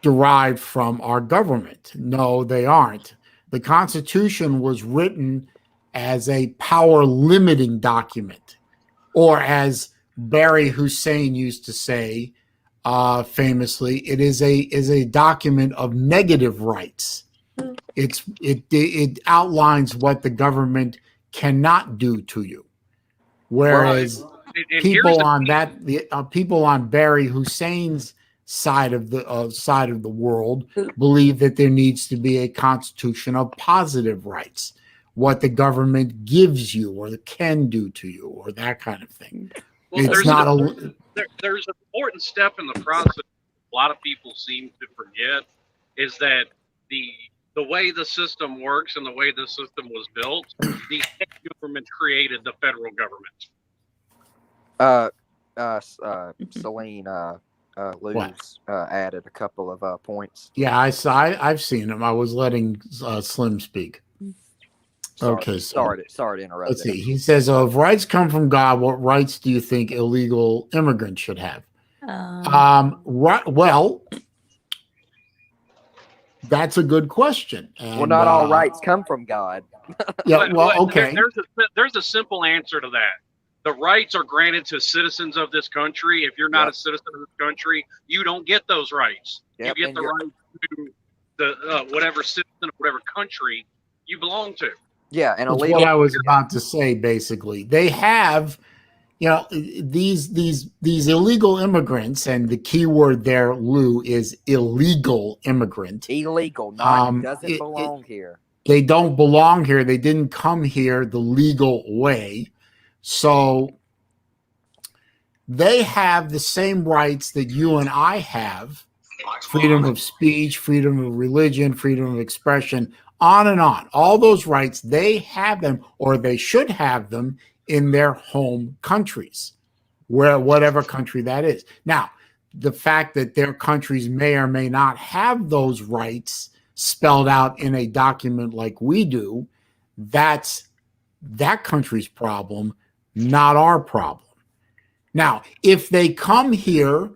Speaker 1: derived from our government. No, they aren't. The Constitution was written as a power limiting document, or as Barry Hussein used to say famously, it is a document of negative rights. It outlines what the government cannot do to you, whereas
Speaker 5: And
Speaker 1: people on Barry Hussein's side of the world believe that there needs to be a constitution of positive rights, what the government gives you or can do to you, or that kind of thing.
Speaker 5: Well,
Speaker 1: It's not a
Speaker 5: there's an important step in the process a lot of people seem to forget, is that the way the system works and the way the system was built, the state government created the federal government.
Speaker 2: Saleen, Lou's added a couple of points.
Speaker 1: Yeah, I've seen him. I was letting Slim speak. Okay,
Speaker 2: sorry to interrupt.
Speaker 1: Let's see. He says, if rights come from God, what rights do you think illegal immigrants should have? Right. Well, that's a good question. And,
Speaker 2: well, not all rights come from God.
Speaker 1: Yeah. Well, okay.
Speaker 5: There's a simple answer to that. The rights are granted to citizens of this country. If you're not a citizen of this country, you don't get those rights. You get the right to the whatever citizen of whatever country you belong to.
Speaker 2: Yeah, and
Speaker 1: that's what I was about to say. Basically, they have, these illegal immigrants, and the key word there, Lou, is illegal immigrant.
Speaker 2: Illegal, not doesn't belong here.
Speaker 1: They don't belong here. They didn't come here the legal way. So they have the same rights that you and I have: freedom of speech, freedom of religion, freedom of expression, on and on. All those rights, they have them, or they should have them, in their home countries, whatever country that is. Now, the fact that their countries may or may not have those rights spelled out in a document like we do, that's that country's problem, not our problem. Now, if they come here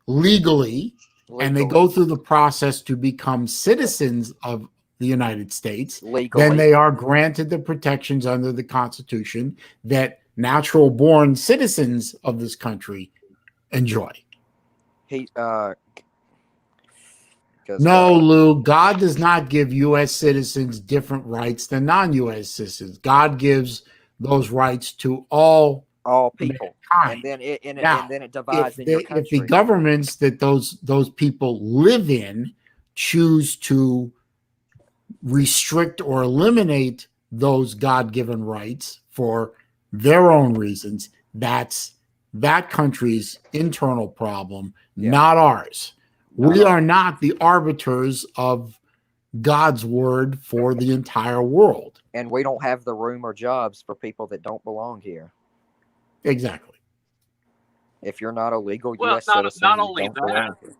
Speaker 1: legally and they go through the process to become citizens of the United States, then they are granted the protections under the Constitution that natural born citizens of this country enjoy. No, Lou, God does not give U.S. citizens different rights than non-U.S. citizens. God gives those rights to all
Speaker 2: people,
Speaker 1: mankind.
Speaker 2: and then it divides in your country.
Speaker 1: If the governments that those people live in choose to restrict or eliminate those God-given rights for their own reasons, that's that country's internal problem, not ours. We are not the arbiters of God's word for the entire world.
Speaker 2: And we don't have the room or jobs for people that don't belong here.
Speaker 1: Exactly.
Speaker 2: If you're not a legal
Speaker 5: Well,
Speaker 2: U.S. citizen,
Speaker 5: not
Speaker 2: you
Speaker 5: only
Speaker 2: don't
Speaker 5: that,
Speaker 2: belong here.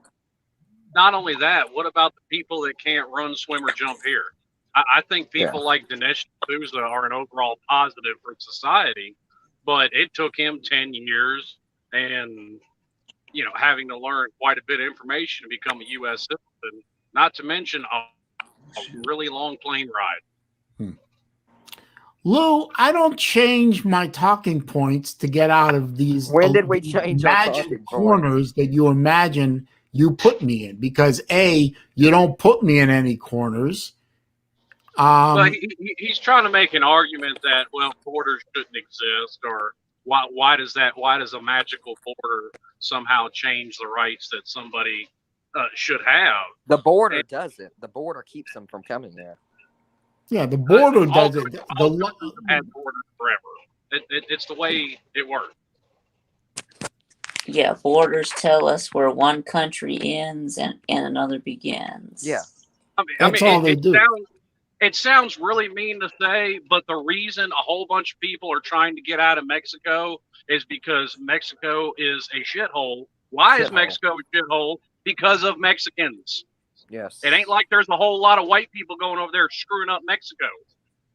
Speaker 5: not only that, what about the people that can't run, swim, or jump here? I think people like Dinesh D'Souza are an overall positive for society, but it took him 10 years and, having to learn quite a bit of information to become a U.S. citizen, not to mention a really long plane ride.
Speaker 1: Lou, I don't change my talking points to get out of these,
Speaker 2: When did we
Speaker 1: these
Speaker 2: change our
Speaker 1: imagined
Speaker 2: talking point?
Speaker 1: corners that you imagine you put me in. Because A, you don't put me in any corners.
Speaker 5: But he's trying to make an argument that, well, borders shouldn't exist, or why does a magical border somehow change the rights that somebody should have?
Speaker 2: The border doesn't. The border keeps them from coming there.
Speaker 1: Yeah, the border does it.
Speaker 5: All countries have had borders forever. It's the way it works.
Speaker 4: Yeah, borders tell us where one country ends and another begins.
Speaker 2: Yeah.
Speaker 1: That's all they do.
Speaker 5: It sounds really mean to say, but the reason a whole bunch of people are trying to get out of Mexico is because Mexico is a shithole. Why is Mexico a shithole? Because of Mexicans.
Speaker 2: Yes.
Speaker 5: It ain't like there's a whole lot of white people going over there screwing up Mexico.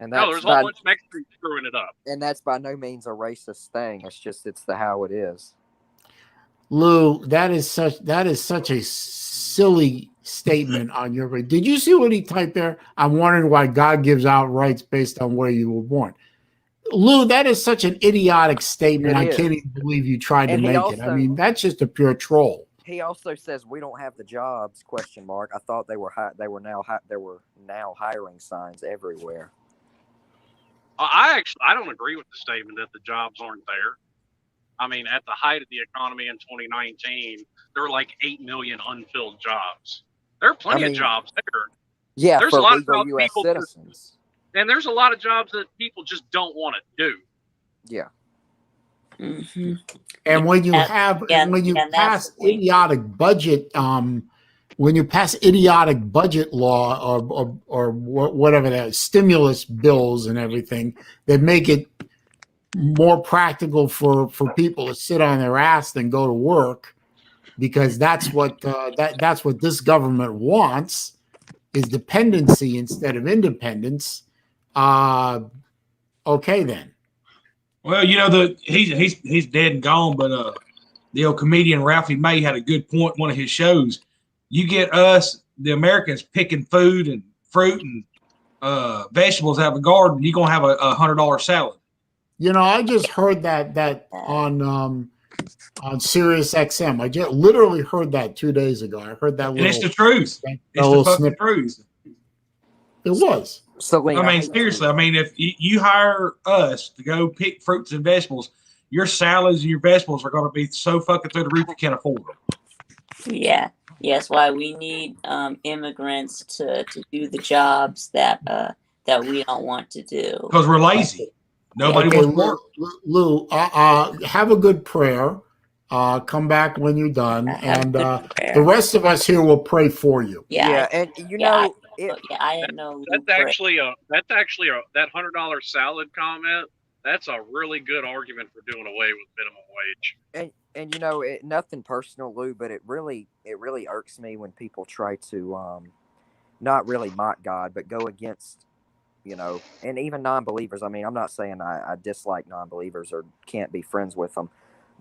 Speaker 2: And
Speaker 5: no, there's a whole bunch of Mexicans screwing it up.
Speaker 2: And that's by no means a racist thing. It's how it is.
Speaker 1: Lou, that is such a silly statement on your part. Did you see what he typed there? I'm wondering why God gives out rights based on where you were born. Lou, that is such an idiotic statement. I can't even believe you tried to make it. I mean, that's just a pure troll.
Speaker 2: He also says we don't have the jobs ? I thought they were now hiring signs everywhere.
Speaker 5: I don't agree with the statement that the jobs aren't there. I mean, at the height of the economy in 2019, there were like 8 million unfilled jobs. There are plenty of jobs there.
Speaker 2: Yeah,
Speaker 5: there's
Speaker 2: for
Speaker 5: a lot
Speaker 2: legal
Speaker 5: of
Speaker 2: U.S. citizens.
Speaker 5: And there's a lot of jobs that people just don't want to do.
Speaker 2: Yeah.
Speaker 4: Mm-hmm.
Speaker 1: And when you pass idiotic budget, when you pass idiotic budget law or whatever that stimulus bills and everything that make it more practical for people to sit on their ass than go to work, because that's what that's what this government wants, is dependency instead of independence. Okay then.
Speaker 3: Well, he's dead and gone, but the old comedian Ralphie May had a good point in one of his shows. You get us, the Americans, picking food and fruit and vegetables out of a garden, you're gonna have a $100 salad.
Speaker 1: I just heard that on Sirius XM. I just literally heard that 2 days ago. I heard that.
Speaker 3: And it's the truth. It's the fucking truth.
Speaker 1: It was.
Speaker 2: So
Speaker 3: I mean, seriously. I mean, if you hire us to go pick fruits and vegetables, your salads and your vegetables are going to be so fucking through the roof you can't afford them.
Speaker 4: Yeah. Yes. Why we need immigrants to do the jobs that we don't want to do,
Speaker 3: because we're lazy. Nobody wants to work.
Speaker 1: Lou, have a good prayer. Come back when you're done, and the rest of us here will pray for you.
Speaker 2: Yeah, and
Speaker 4: I didn't know.
Speaker 5: That's actually that $100 salad comment. That's a really good argument for doing away with minimum wage.
Speaker 2: And nothing personal, Lou, but it really irks me when people try to not really mock God, but go against, and even non-believers. I mean, I'm not saying I dislike non-believers or can't be friends with them,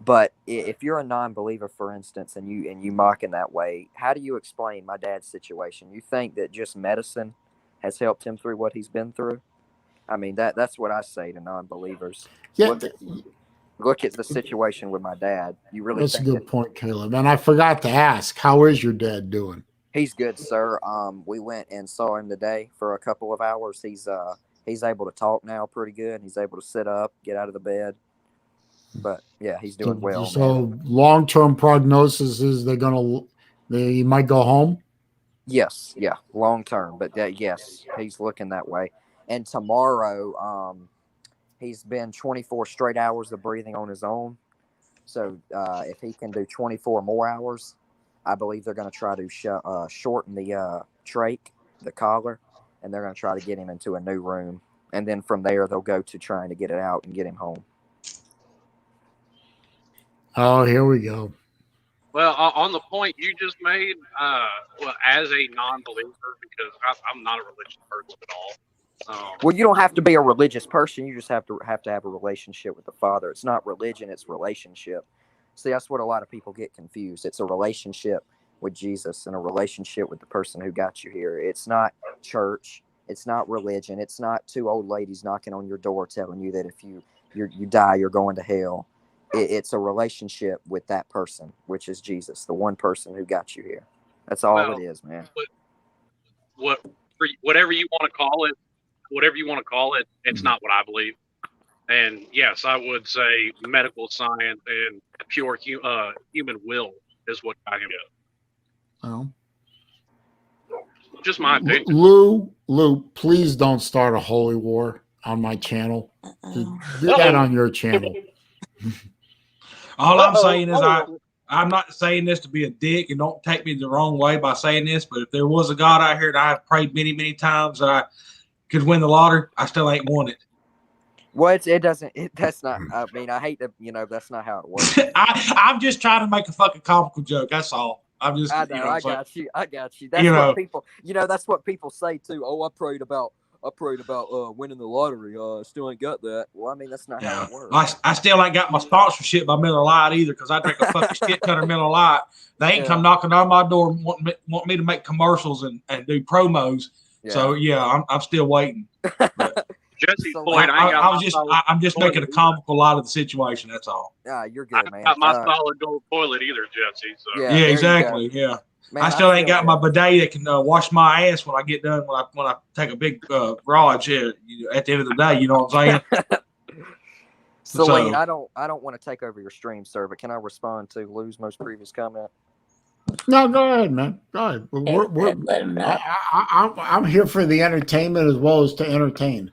Speaker 2: but if you're a non-believer, for instance, and you mock in that way, how do you explain my dad's situation? You think that just medicine has helped him through what he's been through? I mean, that's what I say to non-believers.
Speaker 1: Yeah.
Speaker 2: Look at the situation with my dad. You really
Speaker 1: that's a good point, Caleb. And I forgot to ask, how is your dad doing?
Speaker 2: He's good, sir. We went and saw him today for a couple of hours. He's able to talk now pretty good. He's able to sit up, get out of the bed. But yeah, he's doing well.
Speaker 1: So long-term prognosis is he might go home?
Speaker 2: Yes, yeah, long-term. But yes, he's looking that way. And tomorrow, he's been 24 straight hours of breathing on his own. So if he can do 24 more hours, I believe they're going to try to shorten the trach, the collar, and they're going to try to get him into a new room. And then from there, they'll go to trying to get it out and get him home.
Speaker 1: Oh, here we go.
Speaker 5: Well, on the point you just made, well, as a non-believer, because I'm not a religious person at all.
Speaker 2: Well, you don't have to be a religious person. You just have to have a relationship with the Father. It's not religion; it's relationship. See, that's what a lot of people get confused. It's a relationship with Jesus and a relationship with the person who got you here. It's not church. It's not religion. It's not two old ladies knocking on your door telling you that if you die, you're going to hell. It's a relationship with that person, which is Jesus, the one person who got you here. That's all
Speaker 5: Well,
Speaker 2: it is, man.
Speaker 5: Whatever you want to call it, it's not what I believe. And yes, I would say medical science and pure human will is what got him.
Speaker 1: Oh.
Speaker 5: Just my opinion.
Speaker 1: Lou, please don't start a holy war on my channel. Do that on your channel.
Speaker 3: All I'm saying is I'm not saying this to be a dick, and don't take me the wrong way by saying this, but if there was a God out here that I've prayed many, many times that I could win the lottery, I still ain't won it.
Speaker 2: Well, that's not, I mean, I hate to, that's not how it works.
Speaker 3: I'm just trying to make a fucking comical joke. That's all. I'm just,
Speaker 2: I know, I got you. That's what people, that's what people say too. Oh, I prayed about winning the lottery. Still ain't got that. Well, I mean, that's not how it works.
Speaker 3: I still ain't got my sponsorship by Miller Lite either, because I drink a fucking shit ton of Miller Lite. They ain't come knocking on my door want me to make commercials and do promos. Yeah. So yeah, I'm still waiting.
Speaker 5: Jesse
Speaker 2: So,
Speaker 5: Floyd,
Speaker 3: I'm just making a comical out of the situation. That's all.
Speaker 2: Yeah, you're good, man.
Speaker 5: Not my solid gold toilet either, Jesse. So
Speaker 3: yeah, exactly. Yeah. Man, I still ain't got my bidet that can wash my ass when I get done when I take a big garage here at the end of the day. You know what I'm saying?
Speaker 2: Saleen, I don't want to take over your stream, sir, but can I respond to Lou's most previous comment?
Speaker 1: No, go ahead, man. Go ahead.
Speaker 4: Let him know.
Speaker 1: I'm here for the entertainment as well as to entertain.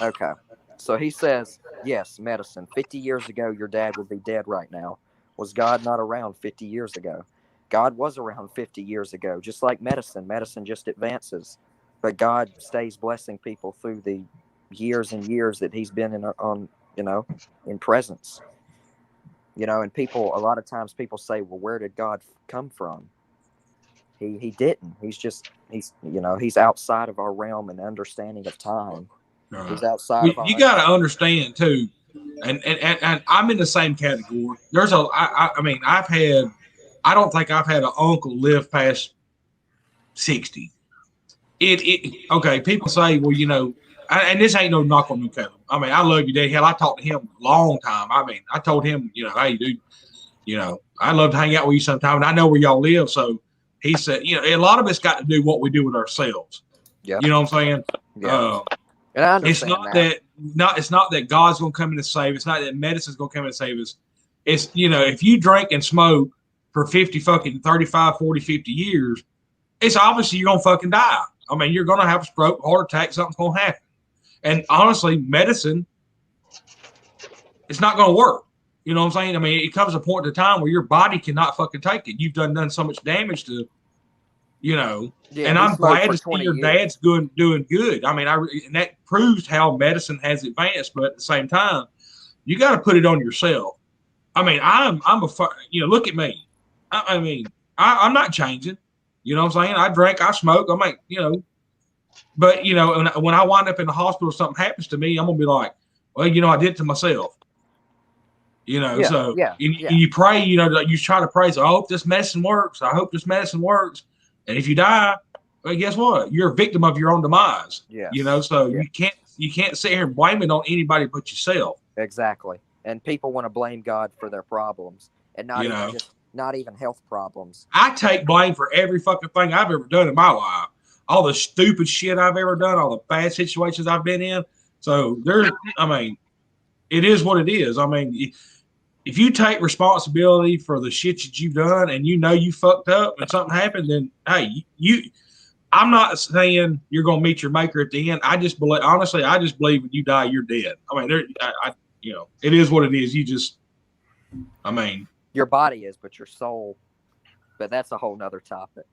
Speaker 2: Okay. So he says, yes, medicine. 50 years ago, your dad would be dead right now. Was God not around 50 years ago? God was around 50 years ago, just like medicine. Medicine just advances. But God stays blessing people through the years and years that he's been in presence. And people, a lot of times people say, well, where did God come from? He didn't. He's outside of our realm and understanding of time. He's outside of our
Speaker 3: you got to understand too, and I'm in the same category. I don't think I've had an uncle live past 60. Okay, people say, well, and this ain't no knock on you, Kevin. I mean, I love you, Dad. Hell, I talked to him a long time. I mean, I told him, hey, dude, I'd love to hang out with you sometime, and I know where y'all live. So he said, a lot of it's got to do what we do with ourselves.
Speaker 2: Yeah.
Speaker 3: You know what I'm saying?
Speaker 2: Yeah. And I understand
Speaker 3: it's not that God's going to come in and save. It's not that medicine's going to come in and save us. It's, if you drink and smoke for 35, 40, 50 years, it's obviously you're going to fucking die. I mean, you're going to have a stroke, heart attack, something's going to happen. And honestly, medicine, it's not going to work. You know what I'm saying? I mean, it comes a point in time where your body cannot fucking take it. You've done so much damage to, and I'm glad to see your dad's doing good. I mean, and that proves how medicine has advanced. But at the same time, you got to put it on yourself. I mean, look at me. I'm not changing. You know what I'm saying? I drink, I smoke. I'm like, but when I wind up in the hospital, something happens to me, I'm gonna be like, well, I did it to myself. You pray. You try to pray. So I hope this medicine works. I hope this medicine works. And if you die, well, guess what? You're a victim of your own demise.
Speaker 2: Yes.
Speaker 3: You can't sit here and blame it on anybody but yourself.
Speaker 2: Exactly. And people want to blame God for their problems and not even health problems.
Speaker 3: I take blame for every fucking thing I've ever done in my life. All the stupid shit I've ever done, all the bad situations I've been in. So it is what it is. I mean, if you take responsibility for the shit that you've done and you fucked up and something happened, then hey, I'm not saying you're going to meet your maker at the end. I just believe when you die, you're dead. I mean, it is what it is.
Speaker 2: Your body is, but your soul, but that's a whole nother topic.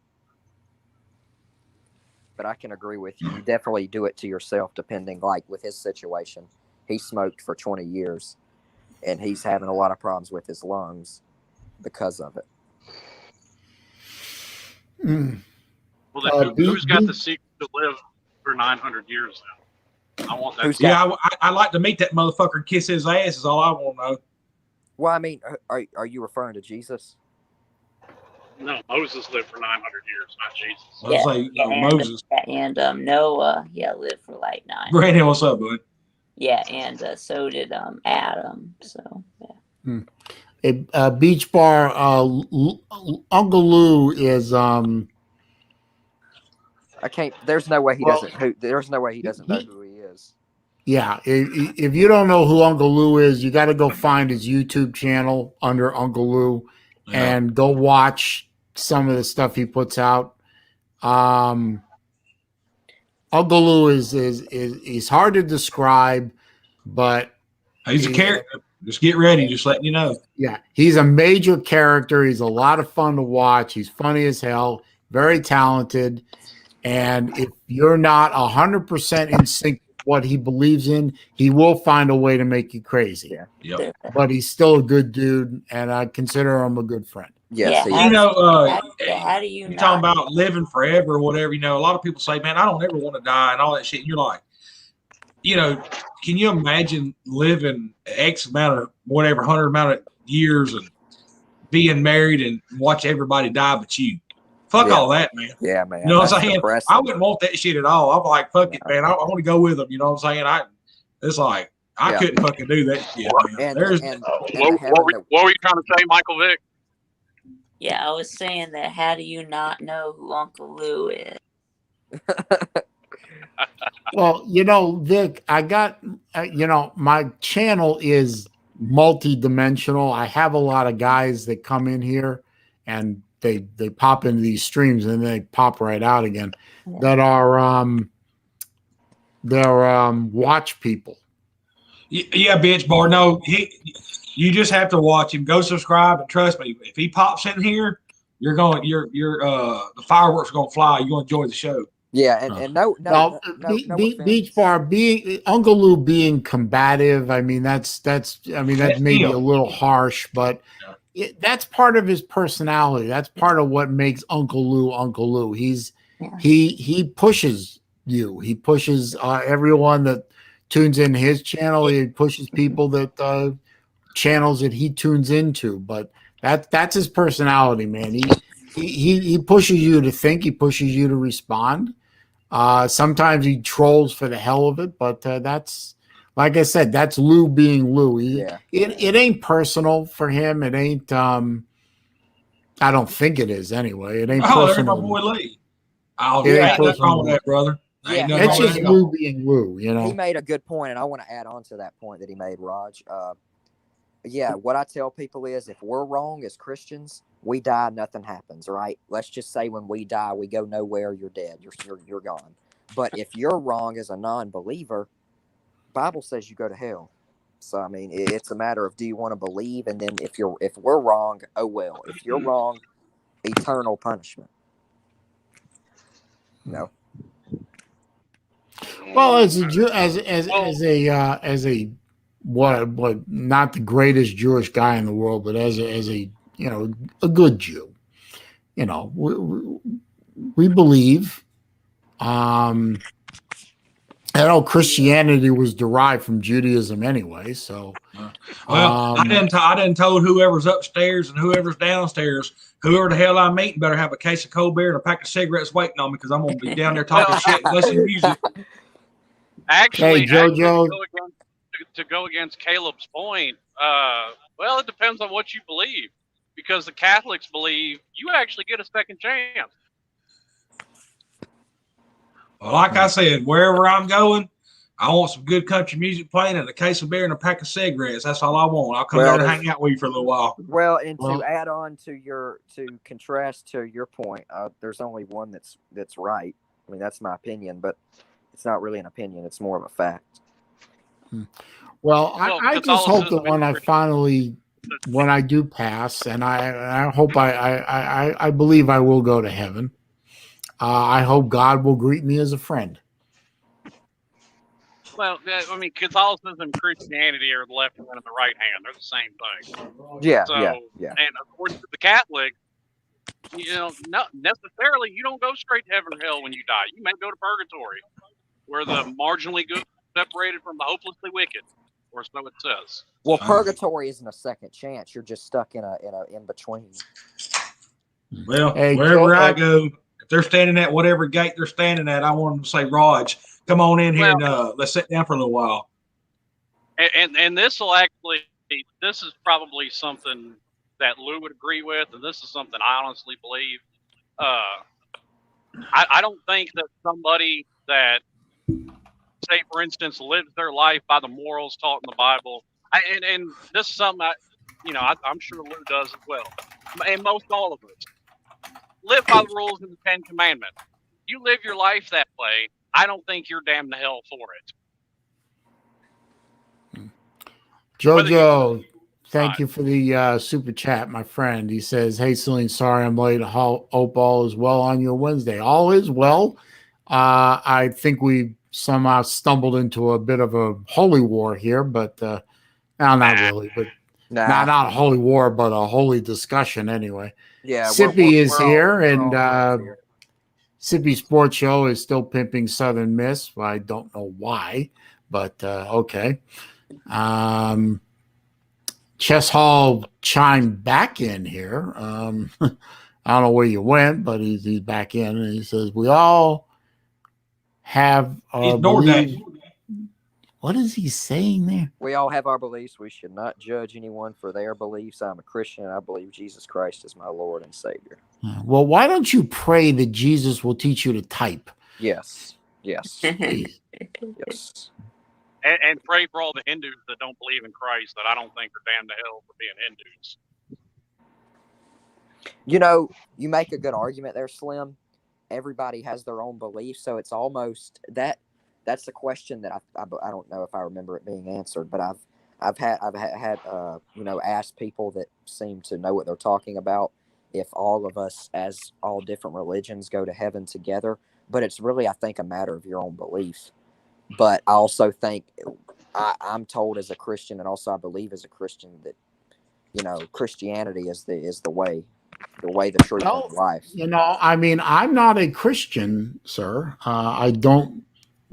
Speaker 2: But I can agree with you. You definitely do it to yourself, depending, like with his situation. He smoked for 20 years. and he's having a lot of problems with his lungs because of it.
Speaker 1: Mm.
Speaker 5: Well, then who's got the secret to live for 900 years now? I want that.
Speaker 3: I like to meet that motherfucker and kiss his ass is all I want to know.
Speaker 2: Well, I mean, are you referring to Jesus?
Speaker 5: No, Moses lived for 900 years, not Jesus.
Speaker 3: I was like, Moses.
Speaker 4: And Noah, lived for like 9.
Speaker 3: Brandon, what's up, bud?
Speaker 4: Yeah, and so did Adam. So yeah.
Speaker 1: Beach Bar, Uncle Lou is
Speaker 2: I can't. There's no way he doesn't. There's no way he doesn't know who he is.
Speaker 1: Yeah, if you don't know who Uncle Lou is, you got to go find his YouTube channel under Uncle Lou and go watch some of the stuff he puts out. Uncle Lou is hard to describe, but
Speaker 3: he's a character. Just get ready. Just letting you know.
Speaker 1: Yeah, he's a major character. He's a lot of fun to watch. He's funny as hell. Very talented. And if you're not 100% in sync with what he believes in, he will find a way to make you crazy.
Speaker 2: Yeah.
Speaker 3: Yep.
Speaker 1: But he's still a good dude, and I consider him a good friend.
Speaker 2: Yes.
Speaker 4: Yeah, how do you
Speaker 3: you're talking about living forever or whatever, a lot of people say, man, I don't ever want to die and all that shit. And you're like, can you imagine living X amount of whatever, 100 amount of years and being married and watch everybody die but you? Fuck all that, man.
Speaker 2: Yeah, man.
Speaker 3: You know what I'm saying?
Speaker 2: Depressing.
Speaker 3: I wouldn't want that shit at all. I'm like, fuck it, man. I want to go with them. You know what I'm saying? It's like, I couldn't fucking do that shit, man.
Speaker 5: What were you trying to say, Michael Vick?
Speaker 4: Yeah, I was saying that how do you not know who Uncle Lou is?
Speaker 1: Well, Vic, I got, my channel is multi-dimensional. I have a lot of guys that come in here and they pop into these streams and then they pop right out again. Yeah. That are they're watch people.
Speaker 3: Yeah, bitch bar. No, you just have to watch him. Go subscribe and trust me. If he pops in here, the fireworks are gonna fly. You're gonna enjoy the show.
Speaker 2: Yeah, and no
Speaker 1: Beach Bar being Uncle Lou being combative. I mean, that's maybe a little harsh, but that's part of his personality. That's part of what makes Uncle Lou Uncle Lou. He pushes you. He pushes everyone that tunes in his channel. He pushes people that channels that he tunes into. But that's his personality, man. He pushes you to think. He pushes you to respond. Sometimes he trolls for the hell of it, but that's, like I said, that's Lou being Lou. It ain't personal for him. It ain't. I don't think it is anyway. It ain't personal.
Speaker 3: There's my boy Lee. Ain't nothing wrong with that, brother.
Speaker 2: Yeah,
Speaker 1: it's just Lou being Lou.
Speaker 2: He made a good point, and I want to add on to that point that he made, Raj. What I tell people is, if we're wrong as Christians, we die, nothing happens, right? Let's just say when we die, we go nowhere, you're dead, you're gone. But if you're wrong as a non-believer, Bible says you go to hell. So I mean, it's a matter of, do you want to believe? And then if we're wrong, oh well. If you're wrong, eternal punishment. No.
Speaker 1: Well, as a what not the greatest Jewish guy in the world, but as a a good Jew, we believe. I know Christianity was derived from Judaism anyway, so.
Speaker 3: I didn't told whoever's upstairs and whoever's downstairs, whoever the hell I'm meeting better have a case of cold beer and a pack of cigarettes waiting on me, because I'm gonna be down there talking shit and listening to music.
Speaker 5: Actually,
Speaker 1: JoJo.
Speaker 5: To go against Caleb's point, well, it depends on what you believe, because the Catholics believe you actually get a second chance.
Speaker 3: Well, like I said, wherever I'm going, I want some good country music playing and a case of beer and a pack of cigarettes. That's all I want. I'll come down and hang out with you for a little while.
Speaker 2: Well, and to add on to contrast to your point, there's only one that's right. I mean, that's my opinion, but it's not really an opinion. It's more of a fact.
Speaker 1: Well, I just hope that when I do pass, and I hope I believe I will go to heaven. I hope God will greet me as a friend.
Speaker 5: Well, I mean, Catholicism and Christianity are the left hand and the right hand. They're the same thing.
Speaker 2: Yeah,
Speaker 5: So,
Speaker 2: yeah.
Speaker 5: and according to the Catholic, not necessarily you don't go straight to heaven or hell when you die. You may go to purgatory, where the marginally good separated from the hopelessly wicked, or so it says.
Speaker 2: Well, purgatory isn't a second chance. You're just stuck in in between.
Speaker 3: Well,
Speaker 1: Hey,
Speaker 3: wherever
Speaker 1: Joe,
Speaker 3: I go, if they're standing at whatever gate they're standing at, I want them to say, Raj, come on in here and let's sit down for a little while.
Speaker 5: And this will actually, this is probably something that Lou would agree with, and this is something I honestly believe. I don't think that somebody that, say, for instance, lives their life by the morals taught in the Bible, and this is something I'm sure Lou does as well, and most all of us live by the rules of the Ten Commandments. You live your life that way, I don't think you're damned to hell for it.
Speaker 1: Jojo, thank you for the super chat, my friend. He says, "Hey, Saleen, sorry I'm late. Hope all is well on your Wednesday. All is well. I think we somehow stumbled into a bit of a holy war here, but no, not really. But not a holy war, but a holy discussion anyway.
Speaker 2: Yeah,
Speaker 1: Sippy is here, and
Speaker 2: here.
Speaker 1: Sippy Sports Show is still pimping Southern Miss. I don't know why, but okay." Chess Hall chimed back in here. I don't know where you went, but he's back in, and he says, "We all have our beliefs." What is he saying there?
Speaker 2: We all have our beliefs. We should not judge anyone for their beliefs. I'm a Christian, and I believe Jesus Christ is my Lord and Savior.
Speaker 1: Well, why don't you pray that Jesus will teach you to type?
Speaker 2: Yes. Yes. Yes.
Speaker 5: And pray for all the Hindus that don't believe in Christ that I don't think are damned to hell for being Hindus.
Speaker 2: You know, you make a good argument there, Slim. Everybody has their own beliefs, so it's almost that. That's the question that I don't know if I remember it being answered, but I've had asked people that seem to know what they're talking about if all of us as all different religions go to heaven together. But it's really, I think, a matter of your own belief. But I also think I'm told as a Christian, and also I believe as a Christian, that Christianity is the way, the truth, and the life.
Speaker 1: I mean, I'm not a Christian, sir. I don't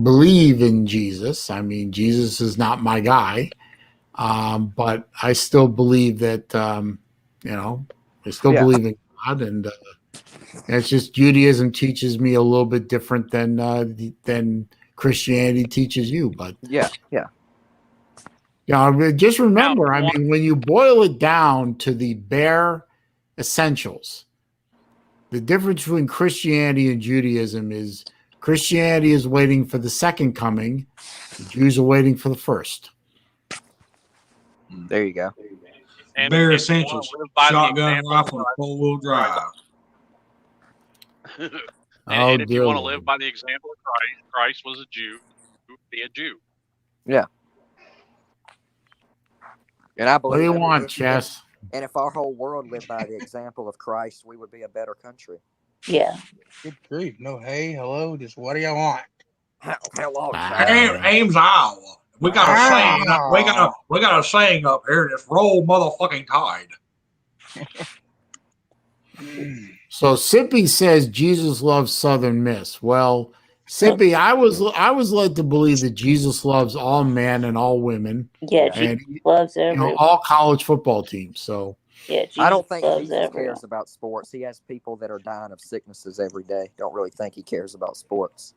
Speaker 1: believe in Jesus. I mean, Jesus is not my guy, but I still believe that I still believe in God, and it's just Judaism teaches me a little bit different than Christianity teaches you, but just remember, I mean, when you boil it down to the bare essentials, the difference between Christianity and Judaism is Christianity is waiting for the second coming, the Jews are waiting for the first.
Speaker 2: There you go.
Speaker 5: And
Speaker 3: bare essentials: shotgun, rifle, four-wheel drive.
Speaker 5: And if you want to live by the example of Christ was a Jew, be a Jew.
Speaker 2: Yeah. And I believe.
Speaker 1: What do you want, Chess?
Speaker 2: And if our whole world lived by the example of Christ, we would be a better country.
Speaker 4: Yeah.
Speaker 6: Good grief. No, hey, hello, just what do you want?
Speaker 2: Hello,
Speaker 3: Ames, Iowa. We got a saying. We got a saying up here. Just roll motherfucking tide.
Speaker 1: So Sippy says Jesus loves Southern Miss. Well, Sippy, I was led to believe that Jesus loves all men and all women.
Speaker 4: Yeah, Jesus loves everyone.
Speaker 1: All college football teams. So
Speaker 4: yeah, Jesus
Speaker 2: I don't think Jesus
Speaker 4: everyone.
Speaker 2: cares about sports. He has people that are dying of sicknesses every day. Don't really think he cares about sports.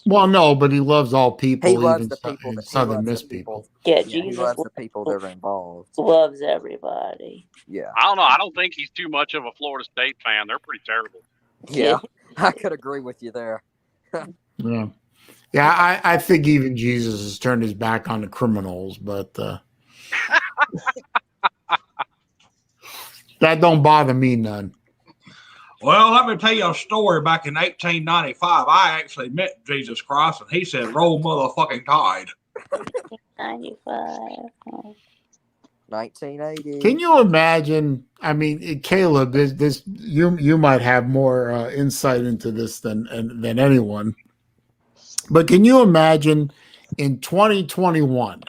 Speaker 1: Well, no, but he loves all people.
Speaker 2: He loves
Speaker 1: even
Speaker 2: the people that
Speaker 1: Southern Miss people.
Speaker 4: Yeah,
Speaker 2: he
Speaker 4: Jesus
Speaker 2: loves the people that are involved.
Speaker 4: Loves everybody.
Speaker 2: Yeah.
Speaker 5: I don't know. I don't think he's too much of a Florida State fan. They're pretty terrible.
Speaker 2: Yeah, I could agree with you there.
Speaker 1: Yeah. I think even Jesus has turned his back on the criminals, but that don't bother me none.
Speaker 3: Well, let me tell you a story. Back in 1895, I actually met Jesus Christ, and he said, "Roll motherfucking tide."
Speaker 4: 95.
Speaker 2: 1980.
Speaker 1: Can you imagine? I mean, Caleb, this you might have more insight into this than anyone. But can you imagine in 2021,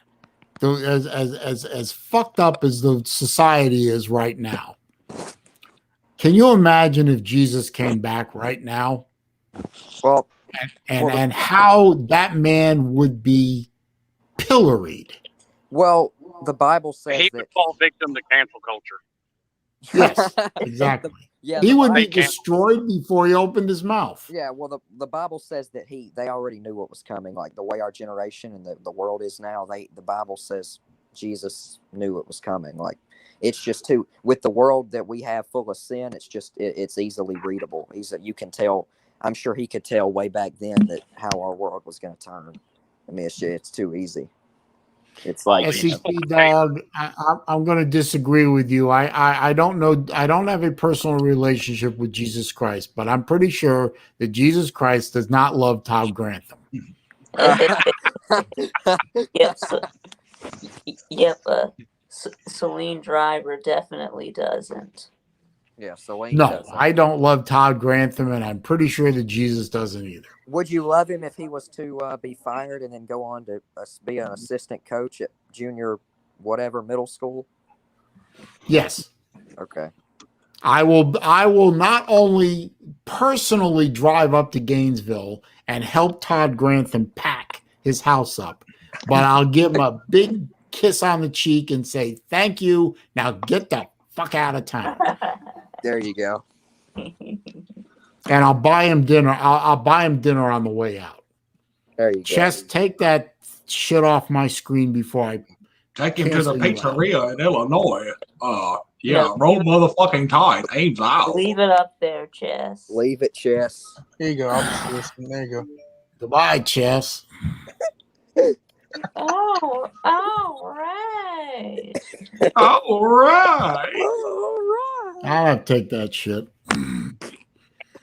Speaker 1: as fucked up as the society is right now, can you imagine if Jesus came back right now?
Speaker 2: Well,
Speaker 1: And how that man would be pilloried.
Speaker 2: well, the Bible says
Speaker 5: He
Speaker 2: that.
Speaker 5: would fall victim to cancel culture.
Speaker 1: Yes, exactly.
Speaker 2: Yeah,
Speaker 1: He
Speaker 2: the
Speaker 1: would be
Speaker 2: Bible-
Speaker 1: destroyed before he opened his mouth.
Speaker 2: Yeah, well, the Bible says that they already knew what was coming. Like the way our generation and the world is now, the Bible says Jesus knew it was coming. Like it's just too with the world that we have full of sin. It's just it's easily readable. You can tell. I'm sure he could tell way back then that how our world was going to turn. I mean, it's too easy. It's like
Speaker 1: SEC dog, I'm going to disagree with you. I don't know. I don't have a personal relationship with Jesus Christ, but I'm pretty sure that Jesus Christ does not love Todd Grantham.
Speaker 4: Yep. Yep. SaleenDriver definitely doesn't.
Speaker 2: Yeah, Saleen
Speaker 1: No,
Speaker 2: doesn't.
Speaker 1: I don't love Todd Grantham, and I'm pretty sure that Jesus doesn't either.
Speaker 2: Would you love him if he was to be fired and then go on to be an assistant coach at junior whatever middle school?
Speaker 1: Yes.
Speaker 2: Okay.
Speaker 1: I will not only personally drive up to Gainesville and help Todd Grantham pack his house up, but I'll give him a big kiss on the cheek and say, thank you. Now get the fuck out of town.
Speaker 2: There you go.
Speaker 1: And I'll buy him dinner. I'll buy him dinner on the way out.
Speaker 2: There you
Speaker 1: Chess, take that shit off my screen before I
Speaker 3: Take him to the
Speaker 1: cancel you out.
Speaker 3: pizzeria in Illinois. Yeah,
Speaker 4: No,
Speaker 3: roll motherfucking tide. Ames out.
Speaker 4: Leave it up there, Chess.
Speaker 2: Leave it, Chess.
Speaker 6: Here you go. I'll just listen. There you go.
Speaker 1: Goodbye, Chess.
Speaker 4: Oh, all right.
Speaker 3: All right.
Speaker 2: All right.
Speaker 1: I'll have to take that shit.
Speaker 5: You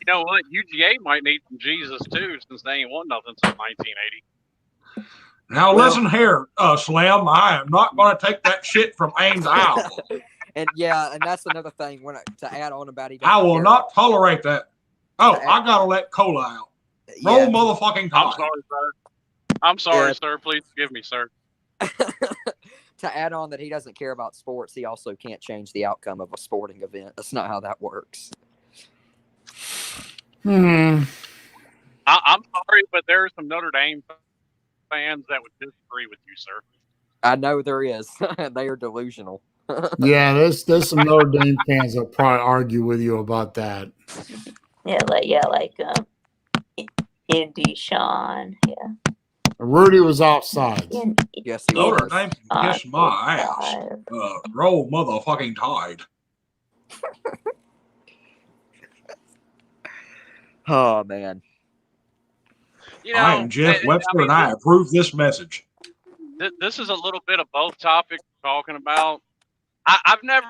Speaker 5: know what? UGA might need some Jesus too, since they ain't won nothing since 1980.
Speaker 3: Now
Speaker 2: Well-
Speaker 3: listen here, Slim. I am not going to take that shit from Ames Owl.
Speaker 2: And yeah, and that's another thing to add on about
Speaker 3: I will not tolerate that. Oh, I gotta let Cola out. Roll
Speaker 2: Yeah.
Speaker 3: motherfucking
Speaker 5: I'm
Speaker 3: tide.
Speaker 5: sorry, sir. I'm sorry,
Speaker 2: Yeah.
Speaker 5: sir. Please forgive me, sir.
Speaker 2: To add on that he doesn't care about sports, he also can't change the outcome of a sporting event. That's not how that works.
Speaker 1: Hmm.
Speaker 5: I'm sorry, but there are some Notre Dame fans that would disagree with you, sir.
Speaker 2: I know there is. They are delusional.
Speaker 1: Yeah, there's some Notre Dame fans that'll probably argue with you about that.
Speaker 4: like Indy Sean. Yeah.
Speaker 1: Rudy was offsides.
Speaker 2: Yes, he
Speaker 3: Notre
Speaker 2: was.
Speaker 3: Dame can kiss my ass. Roll motherfucking tide.
Speaker 2: Oh man.
Speaker 5: You know,
Speaker 3: I am Jeff Webster, and I approve this message.
Speaker 5: This is a little bit of both topics we're talking about. I've never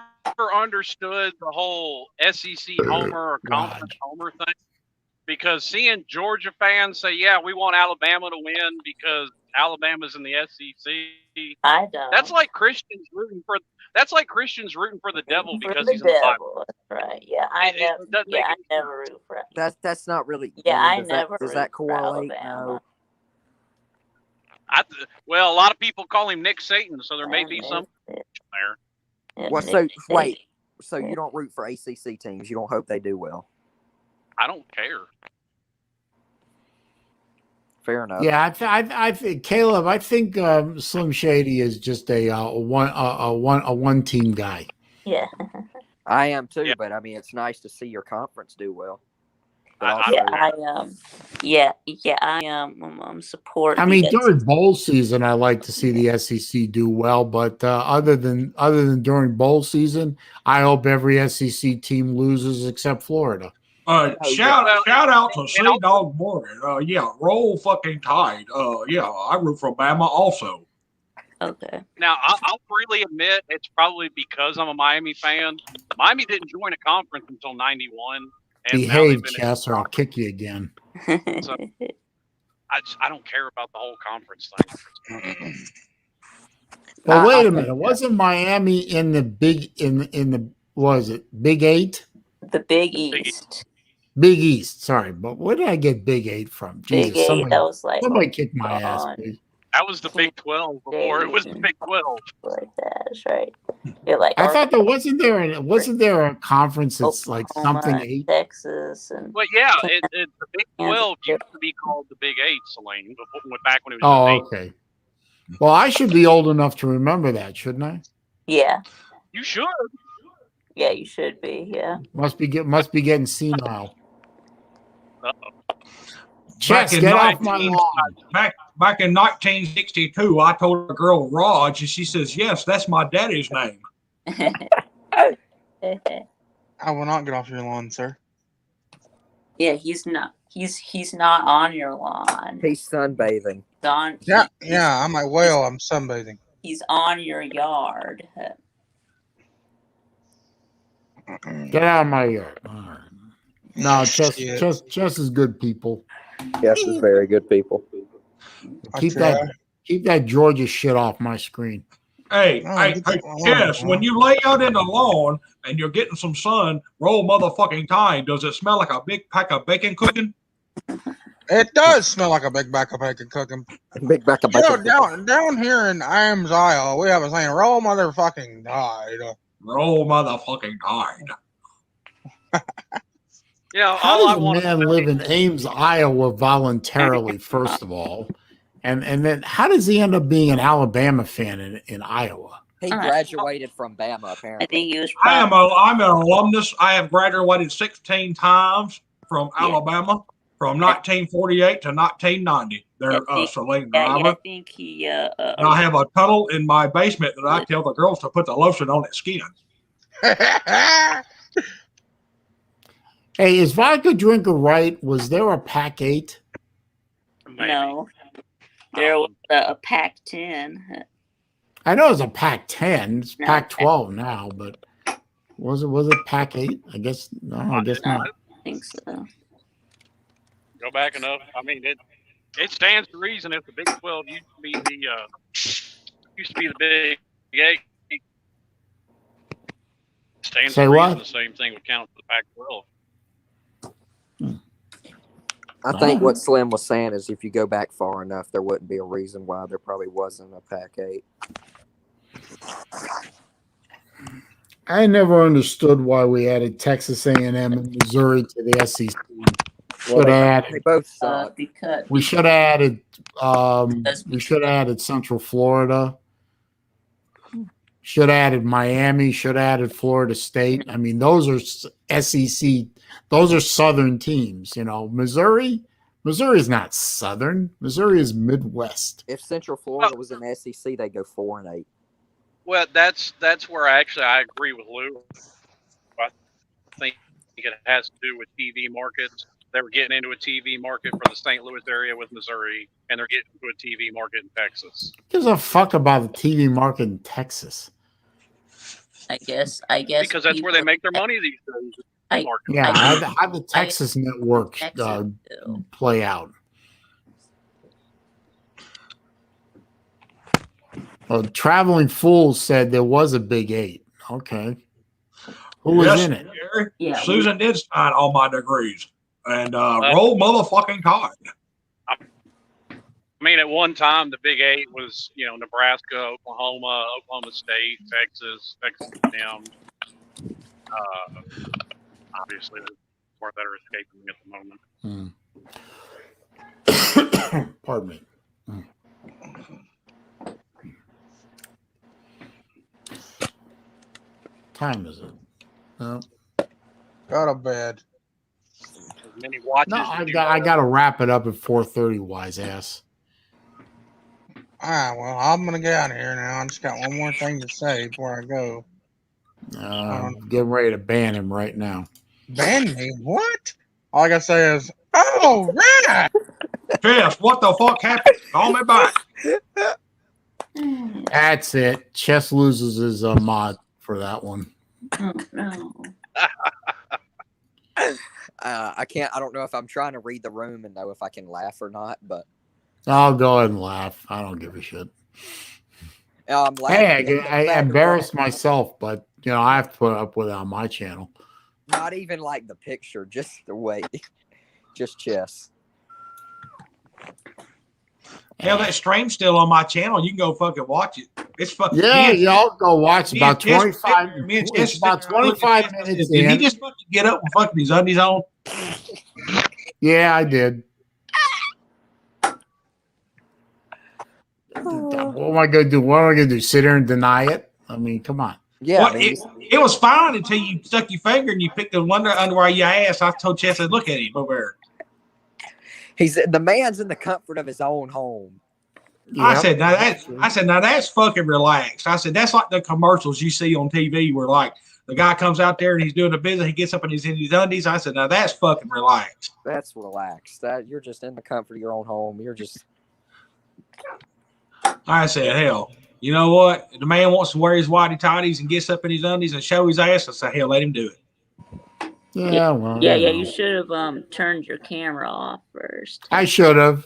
Speaker 5: understood the whole SEC homer or conference homer thing, because seeing Georgia fans say, "Yeah, we want Alabama to win because Alabama's in the SEC."
Speaker 4: I don't.
Speaker 5: That's like Christians rooting for. That's like Christians rooting for the devil because
Speaker 4: the
Speaker 5: he's in the Bible.
Speaker 4: devil. That's right. Yeah, I never root for.
Speaker 2: That's not really.
Speaker 4: Yeah, I
Speaker 2: does
Speaker 4: never.
Speaker 2: Does that
Speaker 4: root for
Speaker 2: correlate?
Speaker 4: Alabama.
Speaker 2: No.
Speaker 5: Well, a lot of people call him Nick Satan, so there may be some there.
Speaker 2: Well, so wait. So you don't root for ACC teams? You don't hope they do well?
Speaker 5: I don't care.
Speaker 2: Fair enough.
Speaker 1: Yeah, I think Caleb. I think Slim Shady is just a one team guy.
Speaker 4: Yeah.
Speaker 2: I am too,
Speaker 5: Yeah.
Speaker 2: but I mean, it's nice to see your conference do well. But
Speaker 5: I-
Speaker 2: also,
Speaker 4: I am. I'm supporting.
Speaker 1: I mean, during bowl season, I like to see the SEC do well, but other than
Speaker 2: Oh,
Speaker 1: during bowl season, I hope every SEC team loses except Florida.
Speaker 3: Shout out to Sea Dog Morgan. Yeah, roll fucking tide. Yeah, I root for Bama also.
Speaker 4: Okay.
Speaker 5: Now, I'll freely admit it's probably because I'm a Miami fan. Miami didn't join a conference until '91. And now they've
Speaker 1: Behave,
Speaker 5: been
Speaker 1: Chess, or I'll kick you again.
Speaker 5: So- I don't care about the whole conference thing.
Speaker 1: Well, wait a minute. Wasn't Miami in the was it Big Eight?
Speaker 4: The Big East.
Speaker 1: Big East. Sorry, but where did I get Big Eight from?
Speaker 4: Big
Speaker 1: Jesus,
Speaker 4: Eight. That was like
Speaker 1: somebody kick my ass,
Speaker 4: on.
Speaker 1: please.
Speaker 5: That was the Big 12 before it was the Big 12.
Speaker 4: Like that, that's right. You're like
Speaker 1: I thought there wasn't there a conference that's like something
Speaker 4: Oklahoma,
Speaker 1: 8?
Speaker 4: Texas, and
Speaker 5: But yeah,
Speaker 4: Kansas.
Speaker 5: the Big 12 used to be called the Big 8, Saleen, back when it was
Speaker 1: Oh,
Speaker 5: just 8.
Speaker 1: okay. Well, I should be old enough to remember that, shouldn't I?
Speaker 4: Yeah,
Speaker 5: You should.
Speaker 4: yeah, you should be. Yeah.
Speaker 1: Must be getting senile.
Speaker 5: Uh-oh.
Speaker 1: Chess, get off my lawn.
Speaker 3: Back in 1962, I told a girl Raj, and she says, "Yes, that's my daddy's name."
Speaker 6: I will not get off your lawn, sir.
Speaker 4: Yeah, he's not. He's not on your lawn.
Speaker 2: He's sunbathing.
Speaker 6: Yeah, I'm like whale. I'm sunbathing.
Speaker 4: He's on your yard.
Speaker 1: Get out of my yard. All right. No, Chess is good people.
Speaker 2: Yes, is very good people.
Speaker 1: Keep that Georgia shit off my screen.
Speaker 3: Hey,
Speaker 6: Oh,
Speaker 3: Chess, when you lay out in the lawn and you're getting some sun, roll motherfucking tide. Does it smell like a big pack of bacon cooking?
Speaker 6: It does smell like a big back of bacon cooking.
Speaker 2: Big back of bacon.
Speaker 6: Down here in Ames, Iowa, we have a saying, roll motherfucking tide.
Speaker 3: Roll motherfucking tide.
Speaker 5: Yeah,
Speaker 1: How
Speaker 5: all I
Speaker 1: does a
Speaker 5: want
Speaker 1: man live in Ames, Iowa voluntarily, first of all? And then how does he end up being an Alabama fan in Iowa?
Speaker 2: He graduated from Bama, apparently.
Speaker 4: I think he was.
Speaker 3: I'm an alumnus. I have graduated 16 times from Alabama from 1948 to 1990. They're SaleenDriver.
Speaker 4: I think he.
Speaker 3: And I have a tunnel in my basement that I tell the girls to put the lotion on its skin.
Speaker 1: Hey, is Vodka Drinker right? Was there a Pack 8?
Speaker 4: No, there was a Pack 10.
Speaker 1: I know it's a Pack 10. It's Pack 12 now, but was it Pack 8? I guess no. I guess not.
Speaker 4: I think so.
Speaker 5: Go back enough. I mean, it stands to reason if the Big 12 used to be the Big 8. Stands
Speaker 1: Say
Speaker 5: to
Speaker 1: what?
Speaker 5: reason the same thing would count for the Pac 12.
Speaker 2: I think what Slim was saying is if you go back far enough, there wouldn't be a reason why there probably wasn't a Pac 8.
Speaker 1: I never understood why we added Texas A&M and Missouri to the SEC.
Speaker 2: They both suck.
Speaker 4: Because
Speaker 1: We should have added Central Florida. Should have added Miami. Should have added Florida State. I mean, those are SEC. Those are Southern teams. You know, Missouri is not Southern. Missouri is Midwest.
Speaker 2: If Central Florida was in the SEC, they'd go 4-8.
Speaker 5: Well, that's where I agree with Lou. I think it has to do with TV markets. They were getting into a TV market for the St. Louis area with Missouri, and they're getting into a TV market in Texas.
Speaker 1: Who gives a fuck about the TV market in Texas?
Speaker 4: I guess
Speaker 5: Because that's where they make their money these days.
Speaker 1: Yeah, how the Texas network play out? Well, Traveling Fools said there was a Big 8. Okay. Who was in it?
Speaker 3: Gary,
Speaker 4: Yeah.
Speaker 3: Susan did sign all my degrees. And roll motherfucking tide.
Speaker 5: I mean, at one time, the Big 8 was, Nebraska, Oklahoma, Oklahoma State, Texas A&M. Obviously, there's more that are escaping at the moment.
Speaker 1: Pardon me. Time is it? No.
Speaker 6: Go to bed.
Speaker 5: Many watches.
Speaker 1: No, I got to wrap it up at 4:30. Wise ass.
Speaker 6: All right, well, I'm gonna get out of here now. I just got one more thing to say before I go.
Speaker 1: I'm getting ready to ban him right now.
Speaker 6: Ban me? What? All I gotta say is, oh, right.
Speaker 3: Chess, what the fuck happened? Call me back.
Speaker 1: That's it. Chess loses his mod for that one.
Speaker 4: Oh, no.
Speaker 2: I can't. I don't know if I'm trying to read the room and know if I can laugh or not, but
Speaker 1: I'll go ahead and laugh. I don't give a shit.
Speaker 2: I'm
Speaker 1: Hey, I embarrassed myself, but I have to put up with it on my channel.
Speaker 2: Not even like the picture, just the way, just chess.
Speaker 3: Hell, that stream's still on my channel. You can go fucking watch it. It's fucking.
Speaker 1: Yeah, y'all go watch
Speaker 3: me and
Speaker 1: about
Speaker 3: Jess-
Speaker 1: 25.
Speaker 3: me and
Speaker 1: It's
Speaker 3: Jess
Speaker 1: about
Speaker 3: sit there and look at
Speaker 1: 25
Speaker 3: Jess and I
Speaker 1: minutes
Speaker 3: said, Did he
Speaker 1: in.
Speaker 3: just fucking get up and fucking his undies on?
Speaker 1: Yeah, I did. What am I gonna do? What am I gonna do? Sit here and deny it? I mean, come on.
Speaker 2: Yeah,
Speaker 3: What,
Speaker 2: I mean,
Speaker 3: it was fine until you stuck your finger and you picked the underwear of your ass. I told Jess, I said, look at him over there.
Speaker 2: the man's in the comfort of his own home.
Speaker 3: I
Speaker 1: Yep.
Speaker 3: said, now that's fucking relaxed. I said, that's like the commercials you see on TV where like the guy comes out there and he's doing a business, he gets up and he's in his undies. I said, now that's fucking relaxed.
Speaker 2: That's relaxed. That you're just in the comfort of your own home. You're just
Speaker 3: I said, hell, you know what? If the man wants to wear his whitey tighties and gets up in his undies and show his ass, I said, hell, let him do it.
Speaker 1: Yeah, well,
Speaker 4: Yeah,
Speaker 1: you know.
Speaker 4: you should have turned your camera off first.
Speaker 1: I should have,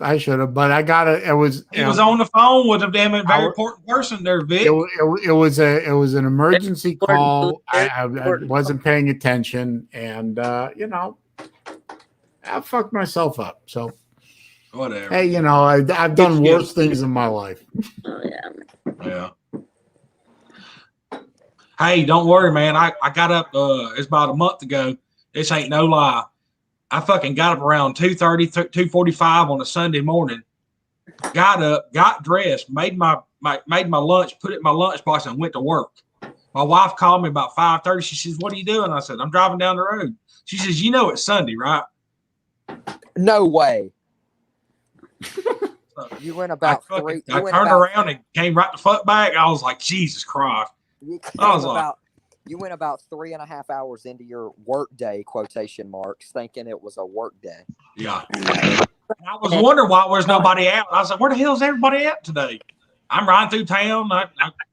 Speaker 1: but I got it. It was.
Speaker 3: He was on the phone with a damn very
Speaker 1: I-
Speaker 3: important person there, Vic.
Speaker 1: It was an emergency
Speaker 4: Important,
Speaker 1: call.
Speaker 4: very
Speaker 1: I
Speaker 4: important.
Speaker 1: wasn't paying attention, and you know, I fucked myself up. So
Speaker 3: Whatever.
Speaker 1: hey, you know, I've done worse things in my life.
Speaker 4: Oh, yeah.
Speaker 3: Yeah. Hey, don't worry, man. I got up it's about a month ago. This ain't no lie. I fucking got up around 2:30, 2:45 on a Sunday morning. Got up, got dressed, made my lunch, put it in my lunchbox, and went to work. My wife called me about 5:30. She says, "What are you doing?" I said, "I'm driving down the road." She says, "You know it's Sunday, right?"
Speaker 2: no way. You went about
Speaker 3: I
Speaker 2: three.
Speaker 3: I turned around and came right the fuck back. I was like, Jesus Christ.
Speaker 2: You went about 3.5 hours into your work day, quotation marks, thinking it was a work day.
Speaker 3: Yeah. I was wondering why there's nobody out. I was like, where the hell's everybody at today? I'm riding through town. I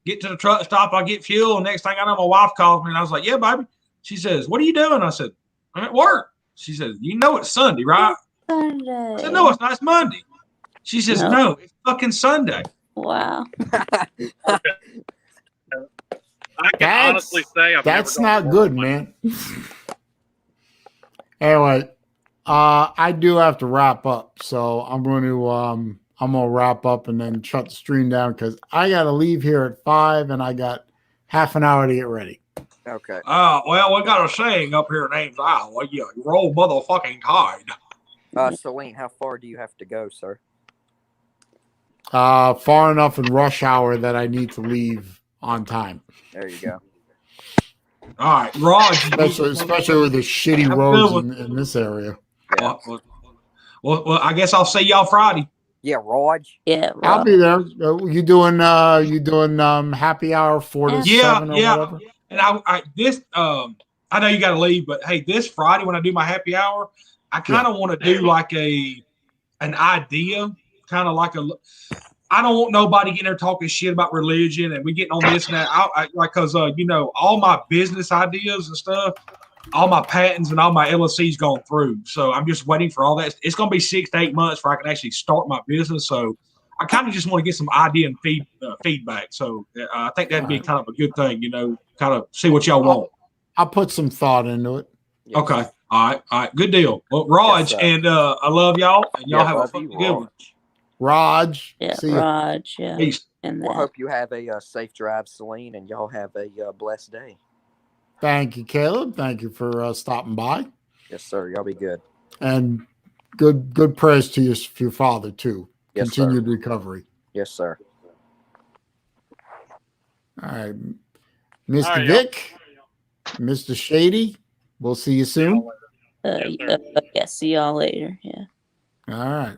Speaker 3: get to the truck stop. I get fuel. And next thing I know, my wife calls me. And I was like, yeah, baby. She says, what are you doing? I said, I'm at work. She says, you know it's Sunday, right?
Speaker 4: Sunday.
Speaker 3: I said, no, it's not. It's Monday. She says, no, it's fucking Sunday.
Speaker 4: Wow.
Speaker 5: I can honestly say
Speaker 1: that's not good, man. Anyway, I do have to wrap up, so I'm gonna wrap up and then shut the stream down because I gotta leave here at 5 and I got half an hour to get ready.
Speaker 2: Okay.
Speaker 3: Well, we got a saying up here in Ames, Iowa. You roll motherfucking tide.
Speaker 2: Saleen, how far do you have to go, sir?
Speaker 1: Far enough in rush hour that I need to leave on time.
Speaker 2: There you go.
Speaker 3: All right, Rod.
Speaker 1: Especially with the shitty roads in this area.
Speaker 2: Yeah.
Speaker 3: Well, I guess I'll see y'all Friday.
Speaker 2: Yeah, Raj.
Speaker 4: Yeah.
Speaker 1: I'll be there. You doing happy hour 4 to 7 or whatever?
Speaker 3: And I know you got to leave, but hey, this Friday when I do my happy hour, I kind of want to do like an idea, kind of like I don't want nobody getting there talking shit about religion and we getting on this and that. Because all my business ideas and stuff, all my patents and all my LLCs gone through. So I'm just waiting for all that. It's going to be 6 to 8 months before I can actually start my business. So I kind of just want to get some idea and feedback. So I think that'd be kind of a good thing, kind of see what y'all want.
Speaker 1: I'll put some thought into it.
Speaker 2: Yes.
Speaker 3: Okay. All right. Good deal. Well, Raj, and I love y'all. And y'all have a fucking good one.
Speaker 1: Raj.
Speaker 4: Yeah,
Speaker 1: see
Speaker 4: Raj. Yeah.
Speaker 3: Peace.
Speaker 4: And
Speaker 2: Well, I hope you have a safe drive, Saleen, and y'all have a blessed day.
Speaker 1: Thank you, Caleb. Thank you for stopping by.
Speaker 2: Yes, sir. Y'all be good.
Speaker 1: And good prayers to your father too.
Speaker 2: Yes,
Speaker 1: Continued
Speaker 2: sir.
Speaker 1: recovery.
Speaker 2: Yes, sir.
Speaker 1: All right, Mr.
Speaker 5: All right,
Speaker 1: Vic, Mr. Shady. We'll see you soon.
Speaker 4: Yeah. See y'all later. Yeah.
Speaker 1: All right.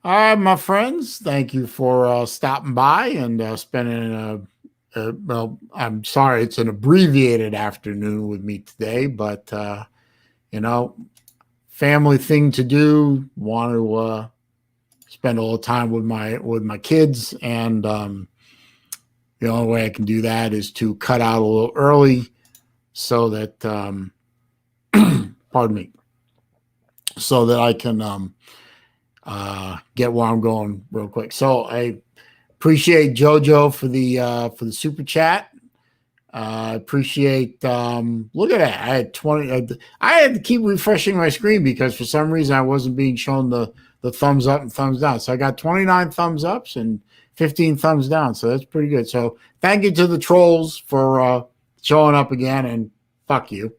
Speaker 1: All right, my friends. Thank you for stopping by and spending well, I'm sorry, it's an abbreviated afternoon with me today, but family thing to do. Want to spend a little time with my kids, and the only way I can do that is to cut out a little early, so that pardon me, so that I can get where I'm going real quick. So I appreciate JoJo for the super chat. I appreciate. Look at that. I had 20. I had to keep refreshing my screen because for some reason I wasn't being shown the thumbs up and thumbs down. So I got 29 thumbs ups and 15 thumbs down. So that's pretty good. So thank you to the trolls for showing up again, and fuck you.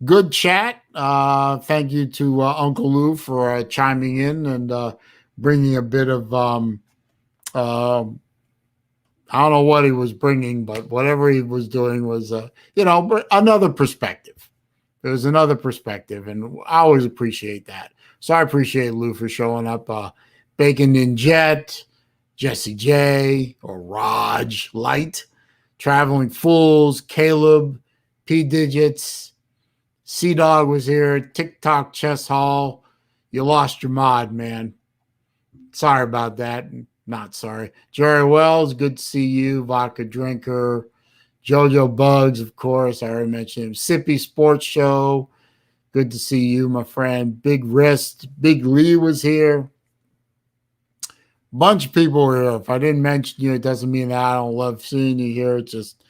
Speaker 1: Good chat. Thank you to Uncle Lou for chiming in and bringing a bit of I don't know what he was bringing, but whatever he was doing was another perspective. There was another perspective, and I always appreciate that. So I appreciate Lou for showing up. Bacon in Jet, Jesse J, or Raj Light, Traveling Fools, Caleb, P Digits, Sea Dog was here, TikTok Chess Hall. You lost your mod, man. Sorry about that. Not sorry. Jerry Wells, good to see you. Vodka Drinker, Jojo Bugs, of course. I already mentioned him. Sippy Sports Show, good to see you, my friend. Big Wrist, Big Lee was here. Bunch of people were here. If I didn't mention you, it doesn't mean that I don't love seeing you here. It's just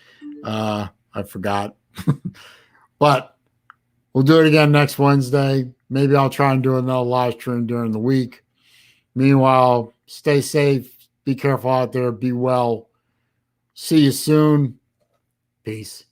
Speaker 1: I forgot. But we'll do it again next Wednesday. Maybe I'll try and do another live stream during the week. Meanwhile, stay safe. Be careful out there. Be well. See you soon. Peace.